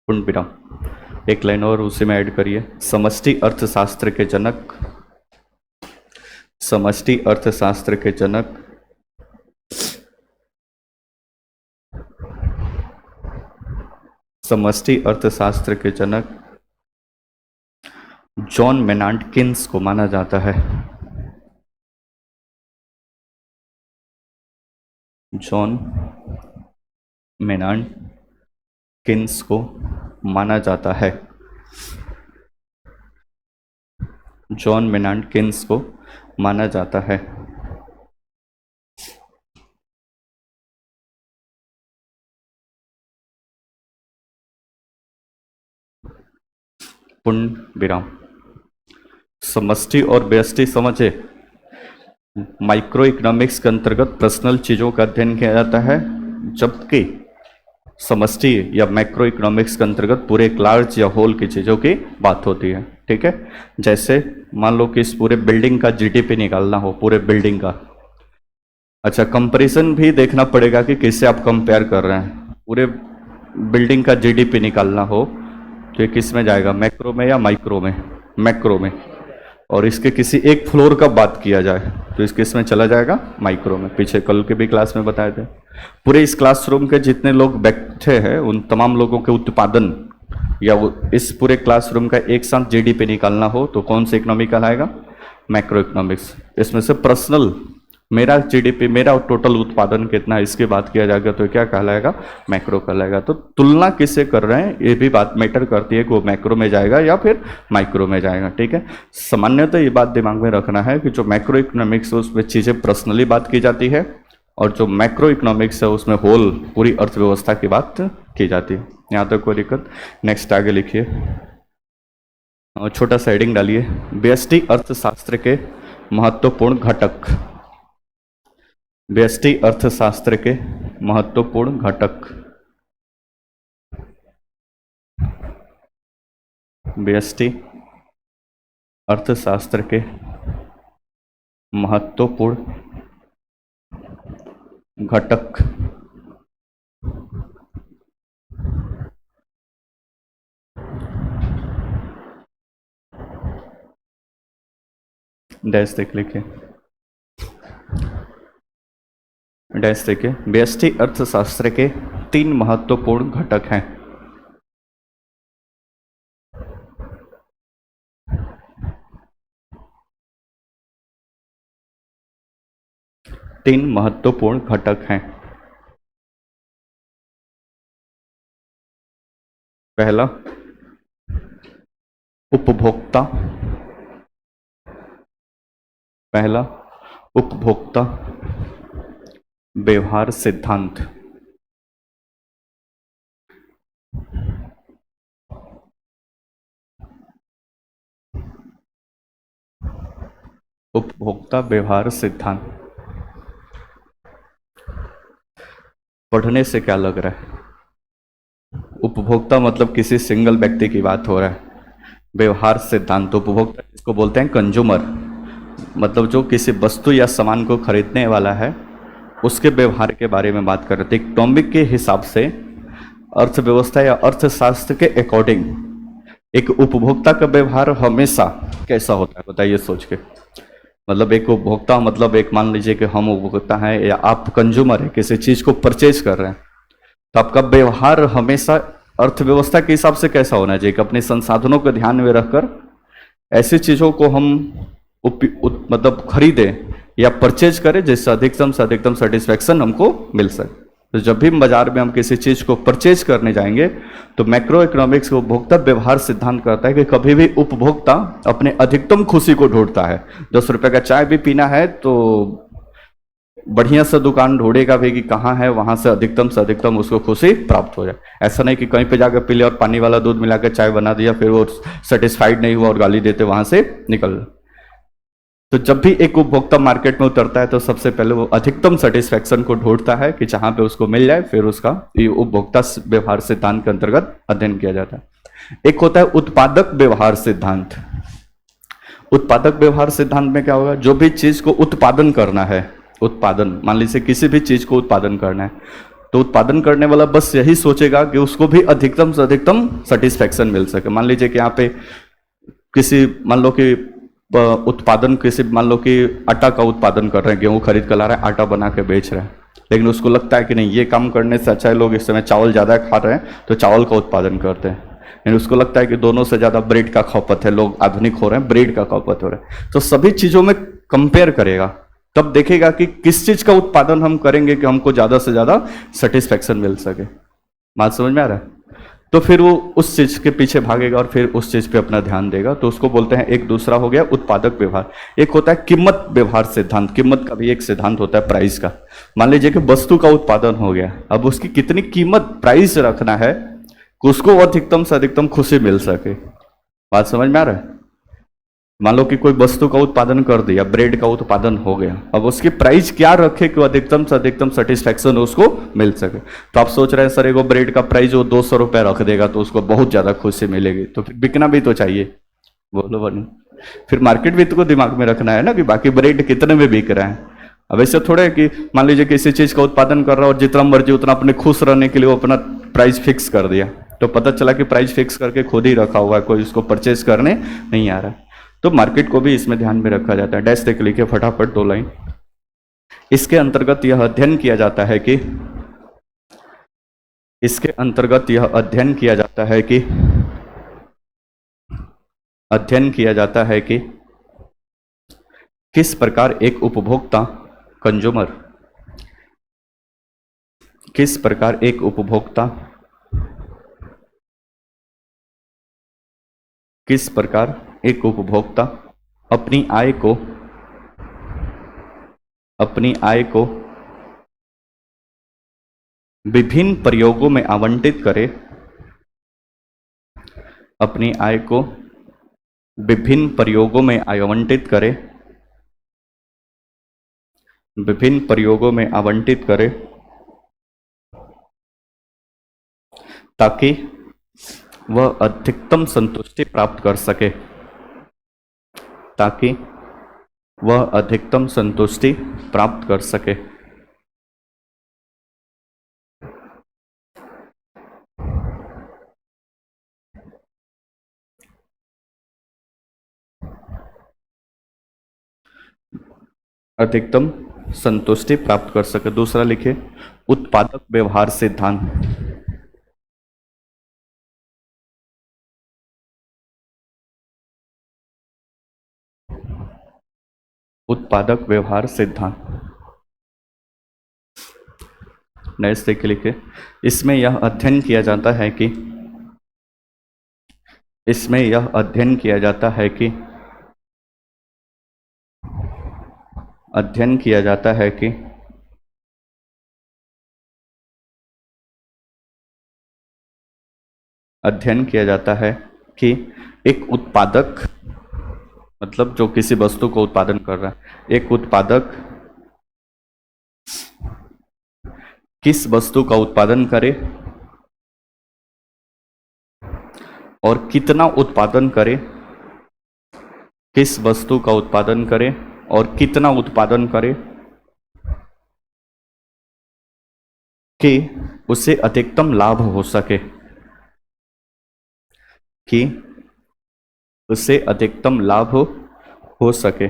पूर्ण विराम। एक लाइन और उसी में ऐड करिए, समष्टि अर्थशास्त्र के जनक, समष्टि अर्थशास्त्र के जनक समष्टि अर्थशास्त्र के जनक जॉन मेनार्ड किन्स को माना जाता है। जॉन मेनार्ड किन्स को माना जाता है। जॉन मेनार्ड किन्स को माना जाता है। पूर्ण विराम। समष्टि और व्यष्टि समझे, माइक्रो इकोनॉमिक्स के अंतर्गत पर्सनल चीजों का अध्ययन किया जाता है, जबकि समष्टि या मैक्रो इकोनॉमिक्स के अंतर्गत पूरे एक लार्ज या होल की चीज़ों की बात होती है, ठीक है। जैसे मान लो कि इस पूरे बिल्डिंग का जीडीपी निकालना हो, पूरे बिल्डिंग का, अच्छा कंपैरिजन भी देखना पड़ेगा कि किससे आप कंपेयर कर रहे हैं। पूरे बिल्डिंग का जीडीपी निकालना हो तो ये किस में जाएगा, मैक्रो में या माइक्रो में? मैक्रो में। और इसके किसी एक फ्लोर का बात किया जाए तो इस किस में चला जाएगा, माइक्रो में। पीछे कल के भी क्लास में बताए थे। पूरे इस क्लासरूम के जितने लोग बैठे हैं उन तमाम लोगों के उत्पादन या इस पूरे क्लासरूम का एक साथ जीडीपी निकालना हो तो कौन सा इकोनॉमी कहलाएगा, मैक्रो इकोनॉमिक्स। इसमें से पर्सनल मेरा जीडीपी, मेरा टोटल उत्पादन कितना है इसकी बात किया जाएगा तो क्या कहलाएगा, मैक्रो कहलाएगा। तो तुलना किससे कर रहे हैं ये भी बात मैटर करती है कि वो मैक्रो में जाएगा या फिर माइक्रो में जाएगा, ठीक है। सामान्यतः ये बात दिमाग में रखना है कि जो मैक्रो इकोनॉमिक्स है उसमें चीज़ें पर्सनली बात की जाती है और जो मैक्रो इकोनॉमिक्स है उसमें होल पूरी अर्थव्यवस्था की बात की जाती है। यहाँ तक कोई दिक्कत? नेक्स्ट आगे लिखिए और छोटा सा हेडिंग डालिए, व्यष्टि अर्थशास्त्र के महत्वपूर्ण घटक। व्यष्टि अर्थशास्त्र के महत्वपूर्ण घटक। व्यष्टि अर्थशास्त्र के महत्वपूर्ण घटक। डैश देख लिखिए, डैश देखिए, व्यष्टि अर्थशास्त्र के 3 महत्वपूर्ण घटक हैं। तीन महत्वपूर्ण घटक हैं। पहला उपभोक्ता, पहला उपभोक्ता व्यवहार सिद्धांत। उपभोक्ता व्यवहार सिद्धांत पढ़ने से क्या लग रहा है, उपभोक्ता मतलब किसी सिंगल व्यक्ति की बात हो रहा है। व्यवहार सिद्धांत, उपभोक्ता जिसको बोलते हैं कंज्यूमर, मतलब जो किसी वस्तु या सामान को खरीदने वाला है उसके व्यवहार के बारे में बात कर रहे थे। इकोनॉमिक के हिसाब से, अर्थव्यवस्था या अर्थशास्त्र के अकॉर्डिंग एक उपभोक्ता का व्यवहार हमेशा कैसा होता है बताइए सोच के। मतलब एक उपभोक्ता मतलब एक, मान लीजिए कि हम उपभोक्ता हैं या आप कंज्यूमर है, किसी चीज को परचेज कर रहे हैं, तो आपका व्यवहार हमेशा अर्थव्यवस्था के हिसाब से कैसा होना चाहिए कि अपने संसाधनों को ध्यान में रखकर ऐसी चीजों को हम मतलब खरीदें या परचेज करें जिससे अधिकतम से अधिकतम सेटिस्फैक्शन हमको मिल सके। तो जब भी बाजार में हम किसी चीज को परचेज करने जाएंगे तो मैक्रो इकोनॉमिक्स उपभोक्ता व्यवहार सिद्धांत कहता है कि कभी भी उपभोक्ता अपने अधिकतम खुशी को ढूंढता है। 10 रुपए का चाय भी पीना है तो बढ़िया सा दुकान ढूंढेगा भी कि कहाँ है, वहां से अधिकतम उसको खुशी प्राप्त हो जाए। ऐसा नहीं कि कहीं पे जाकर पी ले और पानी वाला दूध मिलाकर चाय बना दिया, फिर वो सेटिस्फाइड नहीं हुआ और गाली देते वहां से निकल। तो जब भी एक उपभोक्ता मार्केट में उतरता है तो सबसे पहले वो अधिकतम सेटिस्फैक्शन को ढूंढता है कि जहां पे उसको मिल जाए, फिर उसका ये उपभोक्ता व्यवहार सिद्धांत के अंतर्गत अध्ययन किया जाता है। एक होता है उत्पादक व्यवहार सिद्धांत। उत्पादक व्यवहार सिद्धांत में क्या होगा, जो भी चीज को उत्पादन करना है, उत्पादन मान लीजिए किसी भी चीज को उत्पादन करना है तो उत्पादन करने वाला बस यही सोचेगा कि उसको भी अधिकतम से अधिकतम सेटिस्फैक्शन मिल सके। मान लीजिए कि यहाँ पे किसी, मान लो कि उत्पादन किसी, मान लो कि आटा का उत्पादन कर रहे हैं, गेहूं खरीद कर ला रहे हैं, आटा बना के बेच रहे हैं, लेकिन उसको लगता है कि नहीं ये काम करने से अच्छा है, लोग इस समय चावल ज़्यादा खा रहे हैं तो चावल का उत्पादन करते हैं। यानी उसको लगता है कि दोनों से ज़्यादा ब्रेड का खपत है, लोग आधुनिक हो रहे हैं, ब्रेड का खपत हो रहा है। तो सभी चीज़ों में कंपेयर करेगा, तब देखेगा कि किस चीज़ का उत्पादन हम करेंगे कि हमको ज़्यादा से ज़्यादा सेटिस्फैक्शन मिल सके। बात समझ में आ रहा है? तो फिर वो उस चीज के पीछे भागेगा और फिर उस चीज पे अपना ध्यान देगा। तो उसको बोलते हैं, एक दूसरा हो गया उत्पादक व्यवहार। एक होता है कीमत व्यवहार सिद्धांत। कीमत का भी एक सिद्धांत होता है प्राइस का। मान लीजिए कि वस्तु का उत्पादन हो गया, अब उसकी कितनी कीमत प्राइस रखना है कि उसको अधिकतम से अधिकतम खुशी मिल सके। बात समझ में आ रहा है? मान लो कि कोई वस्तु का उत्पादन कर दिया, ब्रेड का उत्पादन हो गया, अब उसकी प्राइस क्या रखे कि अधिकतम से अधिकतम सेटिस्फेक्शन उसको मिल सके। तो आप सोच रहे हैं सर एगो ब्रेड का प्राइस वो 200 रुपये रख देगा तो उसको बहुत ज्यादा खुशी मिलेगी, तो फिर बिकना भी तो चाहिए, बोलो बनी। फिर मार्केट भी तो दिमाग में रखना है ना कि बाकी ब्रेड कितने में बिक रहे हैं। अब ऐसे थोड़े कि मान लीजिए किसी चीज का उत्पादन कर रहा हो और जितना मर्जी उतना अपने खुश रहने के लिए वो अपना प्राइस फिक्स कर दिया, तो पता चला कि प्राइस फिक्स करके खुद ही रखा हुआ है, कोई उसको परचेज करने नहीं आ रहा। तो मार्केट को भी इसमें ध्यान में रखा जाता है। डैश देख लिखिए फटाफट 2 लाइन। इसके अंतर्गत यह अध्ययन किया जाता है कि इसके अंतर्गत यह अध्ययन किया जाता है कि अध्ययन किया जाता है कि किस प्रकार एक उपभोक्ता कंज्यूमर किस प्रकार एक उपभोक्ता किस प्रकार एक उपभोक्ता अपनी आय को विभिन्न प्रयोगों में आवंटित करे, अपनी आय को विभिन्न प्रयोगों में आवंटित करे, विभिन्न प्रयोगों में आवंटित करे ताकि वह अधिकतम संतुष्टि प्राप्त कर सके, ताकि वह अधिकतम संतुष्टि प्राप्त कर सके। अधिकतम संतुष्टि प्राप्त कर सके। दूसरा लिखिए उत्पादक व्यवहार सिद्धांत। उत्पादक व्यवहार सिद्धांत नेक्स्ट देख लिखिए। इसमें यह अध्ययन किया जाता है कि इसमें यह अध्ययन किया जाता है कि अध्ययन किया जाता है कि अध्ययन किया जाता है कि एक उत्पादक मतलब जो किसी वस्तु को उत्पादन कर रहा है, एक उत्पादक किस वस्तु का उत्पादन करे और कितना उत्पादन करे, किस वस्तु का उत्पादन करे और कितना उत्पादन करे कि उसे अधिकतम लाभ हो सके, कि उसे अधिकतम लाभ हो सके।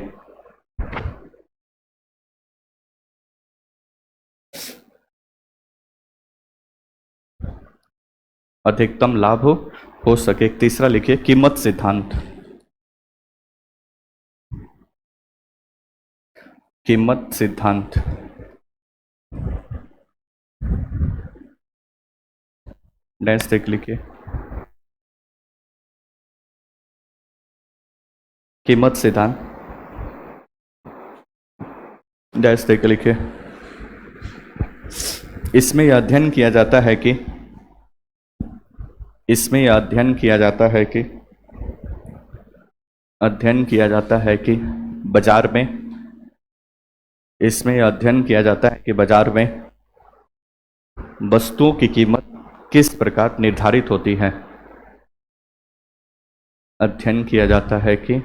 अधिकतम लाभ हो सके। तीसरा लिखिए कीमत सिद्धांत। कीमत सिद्धांत डैश देख लिखिए। कीमत सिद्धांत डैश देख लिखिए। इसमें यह अध्ययन किया जाता है कि इसमें यह अध्ययन किया जाता है कि अध्ययन किया जाता है कि बाजार में इसमें यह अध्ययन किया जाता है कि बाजार में वस्तुओं की कीमत किस प्रकार निर्धारित होती है। अध्ययन किया जाता है कि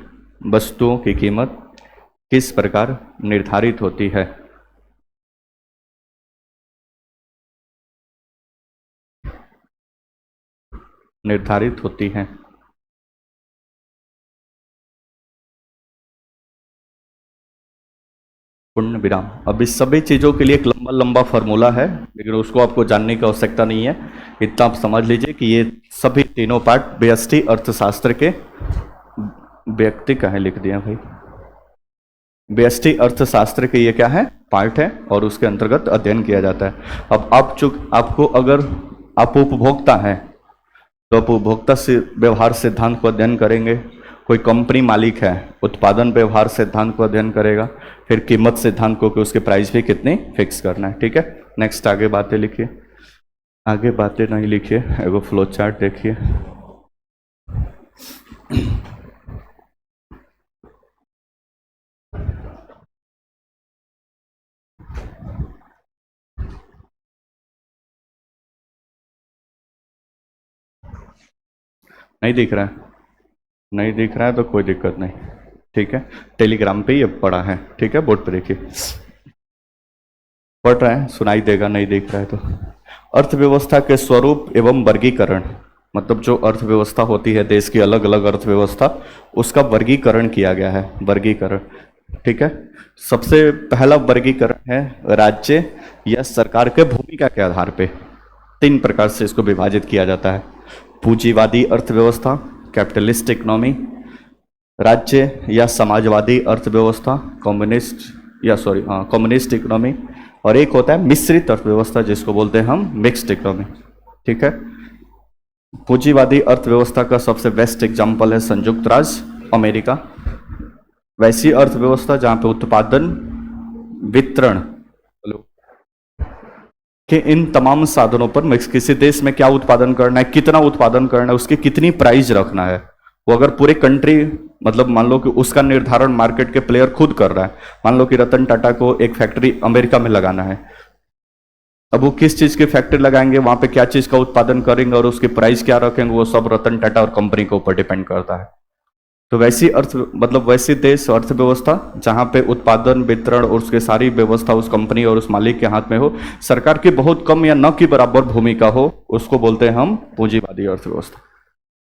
वस्तुओं की कीमत किस प्रकार निर्धारित होती है। निर्धारित होती है। पूर्ण विराम। अब इस सभी चीजों के लिए एक लंबा लंबा फॉर्मूला है, लेकिन उसको आपको जानने की आवश्यकता नहीं है। इतना आप समझ लीजिए कि ये सभी तीनों पार्ट व्यष्टि अर्थशास्त्र के व्यक्ति कहे लिख दिया भाई, व्यष्टि अर्थशास्त्र के ये क्या है पार्ट है और उसके अंतर्गत अध्ययन किया जाता है। अब आपको अगर आप उपभोक्ता हैं तो आप उपभोक्ता से व्यवहार सिद्धांत को अध्ययन करेंगे। कोई कंपनी मालिक है उत्पादन व्यवहार सिद्धांत को अध्ययन करेगा, फिर कीमत सिद्धांत को कि उसके प्राइस भी कितने फिक्स करना है। ठीक है, नेक्स्ट आगे बातें लिखिए। आगे बातें नहीं लिखिए, एगो फ्लो चार्ट देखिए। नहीं दिख रहा है? नहीं दिख रहा है तो कोई दिक्कत नहीं, ठीक है। टेलीग्राम पे ये पड़ा है, ठीक है, बोर्ड पे देखिए। पढ़ रहे हैं, सुनाई देगा, नहीं दिख रहा है तो। अर्थव्यवस्था के स्वरूप एवं वर्गीकरण, मतलब जो अर्थव्यवस्था होती है देश की, अलग अलग अर्थव्यवस्था, उसका वर्गीकरण किया गया है, वर्गीकरण, ठीक है। सबसे पहला वर्गीकरण है राज्य या सरकार के भूमिका के आधार पे। 3 प्रकार से इसको विभाजित किया जाता है: पूंजीवादी अर्थव्यवस्था, कैपिटलिस्ट इकोनॉमी, राज्य या समाजवादी अर्थव्यवस्था, कम्युनिस्ट इकोनॉमी, और एक होता है मिश्रित अर्थव्यवस्था जिसको बोलते हैं हम मिक्स्ड इकोनॉमी, ठीक है। पूंजीवादी अर्थव्यवस्था का सबसे बेस्ट एग्जांपल है संयुक्त राज्य अमेरिका। वैसी अर्थव्यवस्था जहां पे उत्पादन, वितरण कि इन तमाम साधनों पर किसी देश में क्या उत्पादन करना है, कितना उत्पादन करना है, उसकी कितनी प्राइस रखना है, वो अगर पूरे कंट्री, मतलब मान लो कि उसका निर्धारण मार्केट के प्लेयर खुद कर रहा है। मान लो कि रतन टाटा को एक फैक्ट्री अमेरिका में लगाना है, अब वो किस चीज की फैक्ट्री लगाएंगे, वहां पे क्या चीज का उत्पादन करेंगे और उसकी प्राइस क्या रखेंगे, वो सब रतन टाटा और कंपनी के ऊपर डिपेंड करता है। तो वैसी वैसी देश अर्थव्यवस्था जहां पे उत्पादन, वितरण और उसके सारी व्यवस्था उस कंपनी और उस मालिक के हाथ में हो, सरकार की बहुत कम या न की बराबर भूमिका हो, उसको बोलते हैं हम पूंजीवादी अर्थव्यवस्था,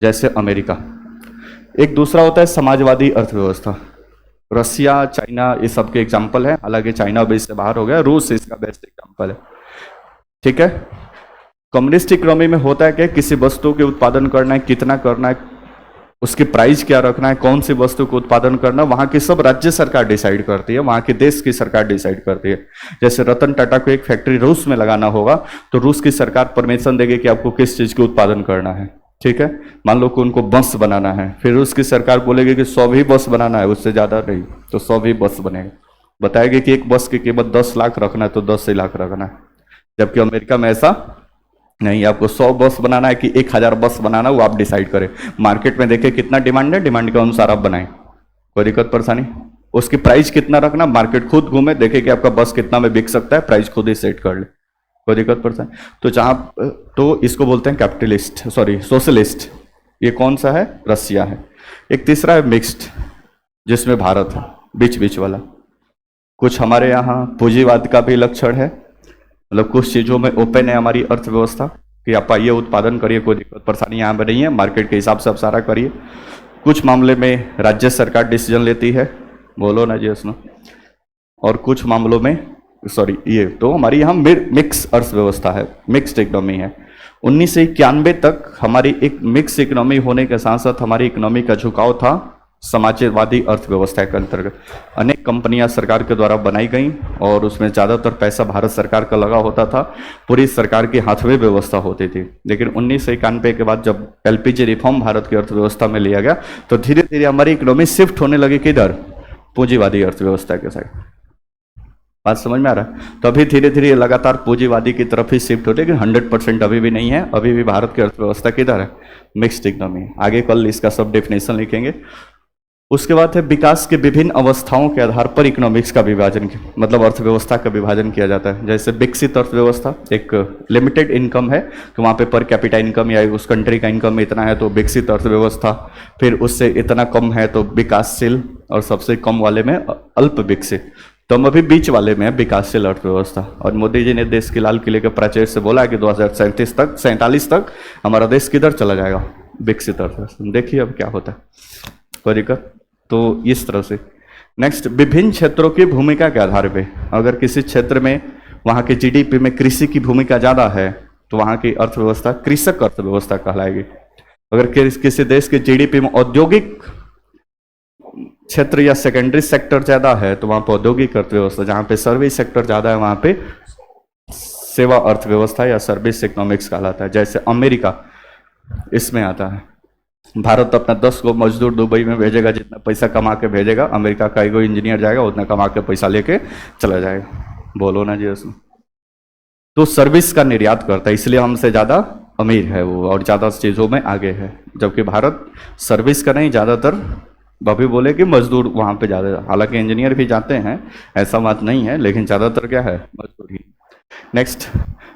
जैसे अमेरिका। एक दूसरा होता है समाजवादी अर्थव्यवस्था। रसिया, चाइना, ये सब के एग्जाम्पल है, हालांकि चाइना भी इससे बाहर हो गया, रूस इसका बेस्ट एग्जाम्पल है, ठीक है। कम्युनिस्ट इकोनॉमी में होता है कि किसी वस्तु के उत्पादन करना है, कितना करना है, उसकी प्राइस क्या रखना है, कौन सी वस्तु को उत्पादन करना, वहां की सब राज्य सरकार डिसाइड करती है, वहां के देश की सरकार डिसाइड करती है। जैसे रतन टाटा को एक फैक्ट्री रूस में लगाना होगा तो रूस की सरकार परमिशन देगी कि आपको किस चीज के उत्पादन करना है, ठीक है। मान लो कि उनको बस बनाना है, फिर रूस की सरकार बोलेगी कि 100 ही बस बनाना है, उससे ज्यादा नहीं, तो 100 ही बस बनेगा। बताएगी कि एक बस की कीमत 10 लाख रखना है तो 10 ही लाख रखना है। जबकि अमेरिका में ऐसा नहीं, आपको 100 बस बनाना है कि 1000 बस बनाना, वो आप डिसाइड करें। मार्केट में देखें कितना डिमांड है, डिमांड के अनुसार आप बनाएं, कोई दिक्कत परेशानी। उसकी प्राइस कितना रखना, मार्केट खुद घूमे, देखे कि आपका बस कितना में बिक सकता है, प्राइस खुद ही सेट कर ले, कोई दिक्कत परेशानी। तो जहां, तो इसको बोलते हैं कैपिटलिस्ट, सोशलिस्ट। ये कौन सा है? रसिया है। एक तीसरा है मिक्स्ड, जिसमें भारत है, बीच बीच वाला। कुछ हमारे यहाँ पूंजीवाद का भी लक्षण है, मतलब कुछ चीज़ों में ओपन है हमारी अर्थव्यवस्था कि आप आइए उत्पादन करिए, कोई दिक्कत परेशानी यहाँ पर नहीं है, मार्केट के हिसाब से आप सारा करिए। कुछ मामले में राज्य सरकार डिसीजन लेती है, बोलो ना जी उसमें। और कुछ मामलों में ये तो हमारी यहाँ मिक्स अर्थव्यवस्था है, मिक्स्ड इकोनॉमी है। 1991 तक हमारी एक मिक्स इकोनॉमी होने के साथ साथ हमारी इकोनॉमी का झुकाव था समाजवादी अर्थव्यवस्था के अंतर्गत। अनेक कंपनियां सरकार के द्वारा बनाई गई और उसमें ज़्यादातर पैसा भारत सरकार का लगा होता था, पूरी सरकार के हाथ में व्यवस्था होती थी। लेकिन 1991 के बाद जब एलपीजी रिफॉर्म भारत की अर्थव्यवस्था में लिया गया तो धीरे धीरे हमारी इकोनॉमी शिफ्ट होने लगी किधर? पूंजीवादी अर्थव्यवस्था के साइड। बात समझ में आ रहा है? तो अभी धीरे धीरे लगातार पूंजीवादी की तरफ ही शिफ्ट हो रही है, लेकिन 100% अभी भी नहीं है। अभी भी भारत की अर्थव्यवस्था किधर है? Mixed economy. आगे कल इसका सब डेफिनेशन लिखेंगे। उसके बाद है विकास के विभिन्न अवस्थाओं के आधार पर इकोनॉमिक्स का विभाजन, मतलब अर्थव्यवस्था का विभाजन किया जाता है। जैसे विकसित अर्थव्यवस्था, एक लिमिटेड इनकम है कि वहाँ पे पर कैपिटा इनकम या उस कंट्री का इनकम इतना है तो विकसित अर्थव्यवस्था, फिर उससे इतना कम है तो विकासशील, और सबसे कम वाले में अल्प विकसित। तो हम अभी बीच वाले में है विकासशील अर्थव्यवस्था। और मोदी जी ने देश के लाल किले के प्राचीर से बोला है कि 2047 तक हमारा देश किधर चला जाएगा? विकसित अर्थव्यवस्था। देखिए अब क्या होता है, कोई दिक्कत? तो इस तरह से नेक्स्ट, विभिन्न क्षेत्रों की भूमिका के आधार पे, अगर किसी क्षेत्र में वहाँ के जीडीपी में कृषि की भूमिका ज़्यादा है तो वहाँ की अर्थव्यवस्था कृषक अर्थव्यवस्था कहलाएगी। अगर किसी देश के जीडीपी में औद्योगिक क्षेत्र या सेकेंडरी सेक्टर ज़्यादा है तो वहाँ पर औद्योगिक अर्थव्यवस्था, जहाँ पे सर्विस सेक्टर ज़्यादा है वहाँ पे सेवा अर्थव्यवस्था या सर्विस इकोनॉमिक्स कहलाता है। जैसे अमेरिका इसमें आता है। भारत अपना 10 को मजदूर दुबई में भेजेगा, जितना पैसा कमा के भेजेगा, अमेरिका का एगो इंजीनियर जाएगा उतना कमा के पैसा लेके चला जाएगा। बोलो ना जी उसमें। तो सर्विस का निर्यात करता है, इसलिए हमसे ज़्यादा अमीर है वो और ज़्यादा चीज़ों में आगे है। जबकि भारत सर्विस का नहीं, ज़्यादातर अभी बोले कि मजदूर वहाँ पे ज़्यादा, हालांकि इंजीनियर भी जाते हैं, ऐसा बात नहीं है, लेकिन ज़्यादातर क्या है? मजदूर ही। नेक्स्ट,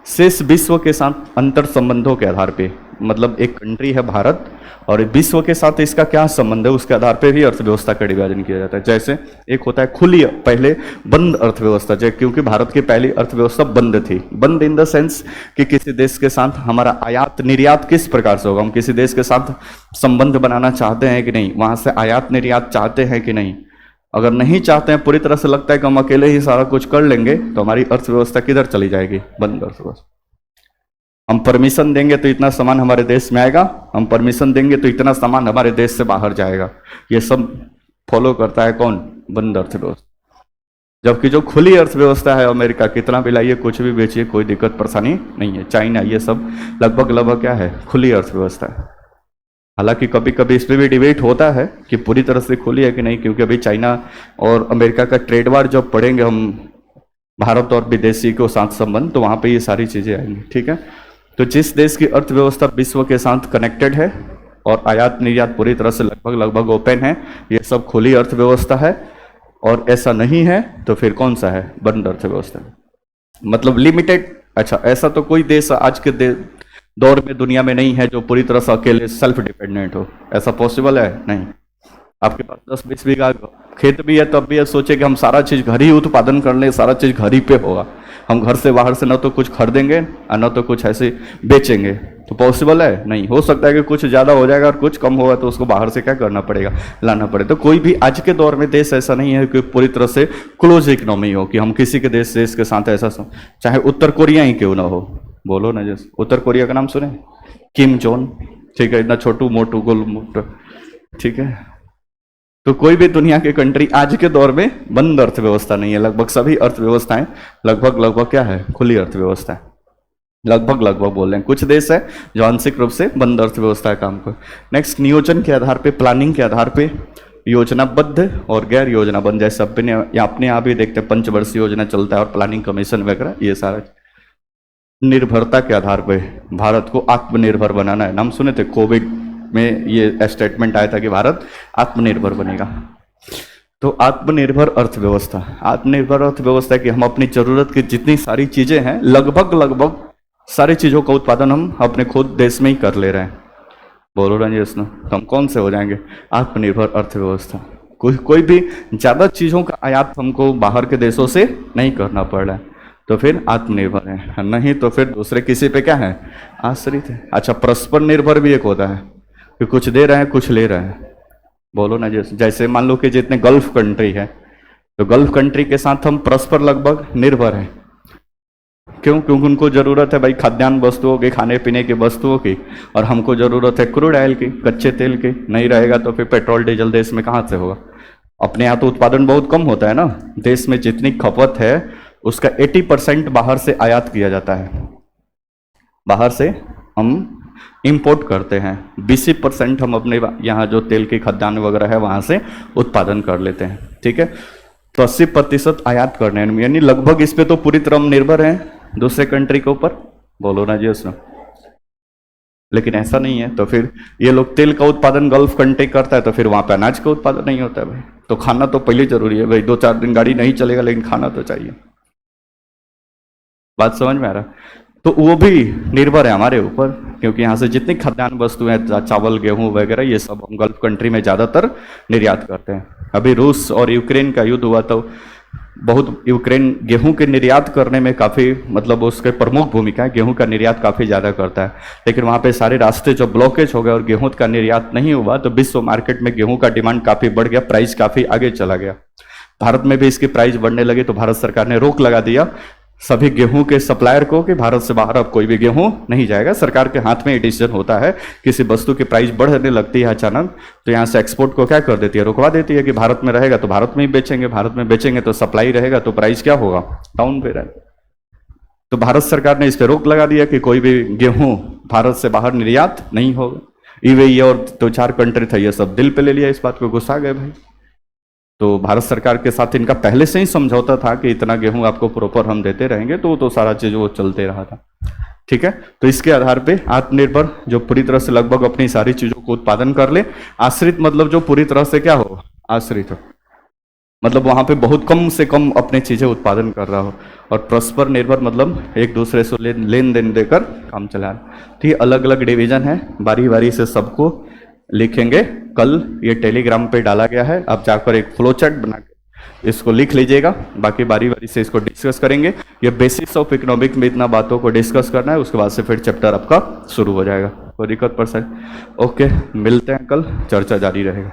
शेष विश्व के साथ अंतर संबंधों के आधार पे, मतलब एक कंट्री है भारत और विश्व के साथ इसका क्या संबंध है उसके आधार पे भी अर्थव्यवस्था का डिवीजन किया जाता है। जैसे एक होता है खुली, पहले बंद अर्थव्यवस्था, जैसे क्योंकि भारत की पहली अर्थव्यवस्था बंद थी। बंद इन द सेंस कि किसी देश के साथ हमारा आयात निर्यात किस प्रकार से होगा, हम किसी देश के साथ संबंध बनाना चाहते हैं कि नहीं, वहां से आयात निर्यात चाहते हैं कि नहीं। अगर नहीं चाहते हैं, पूरी तरह से लगता है कि हम अकेले ही सारा कुछ कर लेंगे, तो हमारी अर्थव्यवस्था किधर चली जाएगी, बंद अर्थव्यवस्था। हम परमिशन देंगे तो इतना सामान हमारे देश में आएगा, हम परमिशन देंगे तो इतना सामान हमारे देश से बाहर जाएगा। ये सब फॉलो करता है कौन, बंद अर्थव्यवस्था। जबकि जो खुली अर्थव्यवस्था है, अमेरिका कितना भी लाइए, कुछ भी बेचिए, कोई दिक्कत परेशानी नहीं है। चाइना, ये सब लगभग क्या है, खुली अर्थव्यवस्था है। हालांकि कभी कभी इस पर भी डिबेट होता है कि पूरी तरह से खुली है कि नहीं, क्योंकि अभी चाइना और अमेरिका का ट्रेड वार जब पढ़ेंगे हम, भारत और विदेशी को साथ संबंध, तो वहां पे ये सारी चीजें आएंगी। ठीक है, तो जिस देश की अर्थव्यवस्था विश्व के साथ कनेक्टेड है और आयात निर्यात पूरी तरह से लगभग ओपन है, ये सब खुली अर्थव्यवस्था है। और ऐसा नहीं है तो फिर कौन सा है, बंद अर्थव्यवस्था, मतलब लिमिटेड। अच्छा, ऐसा तो कोई देश आज के दौर में दुनिया में नहीं है जो पूरी तरह से अकेले सेल्फ डिपेंडेंट हो। ऐसा पॉसिबल है नहीं। आपके पास 10-20 बीघा खेत भी है, तब भी ये सोचे कि हम सारा चीज घर ही उत्पादन कर लें, सारा चीज घर ही पे होगा, हम घर से बाहर से न तो कुछ खरीदेंगे और न तो कुछ ऐसे बेचेंगे, तो पॉसिबल है नहीं। हो सकता है कि कुछ ज्यादा हो जाएगा और कुछ कम होगा, तो उसको बाहर से क्या करना पड़ेगा, लाना पड़ेगा। तो कोई भी आज के दौर में देश ऐसा नहीं है कि पूरी तरह से क्लोज इकोनॉमी हो, कि हम किसी के देश के साथ ऐसा, चाहे उत्तर कोरिया ही क्यों ना हो, बोलो ना, जैसे उत्तर कोरिया का नाम सुने, किम जोन, ठीक है, इतना छोटू मोटू गोल मोटू, ठीक है। तो कोई भी दुनिया की कंट्री आज के दौर में बंद अर्थव्यवस्था नहीं है। लगभग सभी अर्थव्यवस्थाएं लगभग क्या है, खुली अर्थव्यवस्था है। लगभग बोल रहे हैं। कुछ देश है जो आंशिक रूप से बंद अर्थव्यवस्था का काम कर। नेक्स्ट, नियोजन के आधार पे, प्लानिंग के आधार पे, योजनाबद्ध और गैर योजनाबद्ध, जैसे अपने यहाँ भी देखते हैं पंचवर्षीय योजना चलता है और प्लानिंग कमीशन वगैरह, ये सारा। निर्भरता के आधार पे भारत को आत्मनिर्भर बनाना है। नाम सुने थे, कोविड में ये स्टेटमेंट आया था कि भारत आत्मनिर्भर बनेगा। तो आत्मनिर्भर अर्थव्यवस्था, आत्मनिर्भर अर्थव्यवस्था कि हम अपनी जरूरत की जितनी सारी चीजें हैं, लगभग सारी चीजों का उत्पादन हम अपने खुद देश में ही कर ले रहे हैं। बोलो ना जी, इसमें हम कौन से हो जाएंगे, आत्मनिर्भर अर्थव्यवस्था। कोई भी ज्यादा चीजों का आयात हमको बाहर के देशों से नहीं करना पड़ रहा है, तो फिर आत्मनिर्भर है। नहीं तो फिर दूसरे किसी पे क्या है, आश्रित है। अच्छा, परस्पर निर्भर भी एक होता है कि कुछ दे रहे हैं कुछ ले रहे हैं। बोलो ना, जैसे मान लो कि जितने गल्फ कंट्री है, तो गल्फ कंट्री के साथ हम परस्पर लगभग निर्भर हैं। क्यों? क्योंकि उनको जरूरत है भाई खाद्यान्न वस्तुओं की, खाने पीने की वस्तुओं की, और हमको जरूरत है क्रूड ऑयल की, कच्चे तेल की। नहीं रहेगा तो फिर पेट्रोल डीजल देश में कहाँ से होगा। अपने यहाँ तो उत्पादन बहुत कम होता है ना, देश में जितनी खपत है उसका 80% बाहर से आयात किया जाता है, बाहर से हम इंपोर्ट करते हैं। 20% हम अपने यहाँ जो तेल की खदान वगैरह है वहां से उत्पादन कर लेते हैं। ठीक है, तो 80% आयात करने हैं, यानी लगभग इस पे तो पूरी तरह हम निर्भर हैं दूसरे कंट्री के ऊपर। बोलो ना जी उसमें। लेकिन ऐसा नहीं है, तो फिर ये लोग तेल का उत्पादन गल्फ कंट्री करता है, तो फिर वहां पे अनाज का उत्पादन नहीं होता है भाई। तो खाना तो पहले जरूरी है भाई, 2-4 दिन गाड़ी नहीं चलेगा लेकिन खाना तो चाहिए। बात समझ में आ रहा है? तो वो भी निर्भर है हमारे ऊपर, क्योंकि यहाँ से जितनी खाद्यान्न वस्तुएं, चावल गेहूं वगैरह, ये सब हम गल्फ कंट्री में ज़्यादातर निर्यात करते हैं। अभी रूस और यूक्रेन का युद्ध हुआ तो बहुत यूक्रेन गेहूं के निर्यात करने में काफ़ी, मतलब उसके प्रमुख भूमिका है, गेहूं का निर्यात काफ़ी ज़्यादा करता है। लेकिन वहाँ पे सारे रास्ते जो ब्लॉकेज हो गए और गेहूं का निर्यात नहीं हुआ, तो विश्व मार्केट में गेहूं का डिमांड काफ़ी बढ़ गया, प्राइस काफ़ी आगे चला गया। भारत में भी इसकी प्राइस बढ़ने लगी, तो भारत सरकार ने रोक लगा दिया सभी गेहूं के सप्लायर को कि भारत से बाहर अब कोई भी गेहूं नहीं जाएगा। सरकार के हाथ में ये डिसीजन होता है, किसी वस्तु की प्राइस बढ़ने लगती है अचानक, तो यहाँ से एक्सपोर्ट को क्या कर देती है, रुकवा देती है कि भारत में रहेगा तो भारत में ही बेचेंगे, भारत में बेचेंगे तो सप्लाई रहेगा, तो प्राइस क्या होगा, डाउन पे रहेगा। तो भारत सरकार ने इस पर रोक लगा दिया कि कोई भी गेहूं भारत से बाहर निर्यात नहीं होगा। ये और 2-4 कंट्री था, ये सब दिल पे ले लिया, इस बात को गुस्सा गए भाई। तो भारत सरकार के साथ इनका पहले से ही समझौता था कि इतना गेहूं आपको प्रॉपर हम देते रहेंगे, तो सारा चीज वो चलते रहा था। ठीक है, तो इसके आधार पे आत्मनिर्भर जो पूरी तरह से लगभग अपनी सारी चीजों को उत्पादन कर ले। आश्रित मतलब जो पूरी तरह से क्या हो, आश्रित हो, मतलब वहाँ पे बहुत कम से कम अपने चीज़ें उत्पादन कर रहा हो, और परस्पर निर्भर मतलब एक दूसरे से लेन देन देकर काम चला रहा। तो ये अलग अलग डिवीजन है, बारी बारी से सबको लिखेंगे। कल ये टेलीग्राम पे डाला गया है, आप जाकर एक फ्लो चार्ट बना के इसको लिख लीजिएगा, बाकी बारी बारी से इसको डिस्कस करेंगे। ये बेसिक्स ऑफ इकोनॉमिक में इतना बातों को डिस्कस करना है, उसके बाद से फिर चैप्टर आपका शुरू हो जाएगा। कोई दिक्कत पड़ सकती? ओके, मिलते हैं कल, चर्चा जारी रहेगा।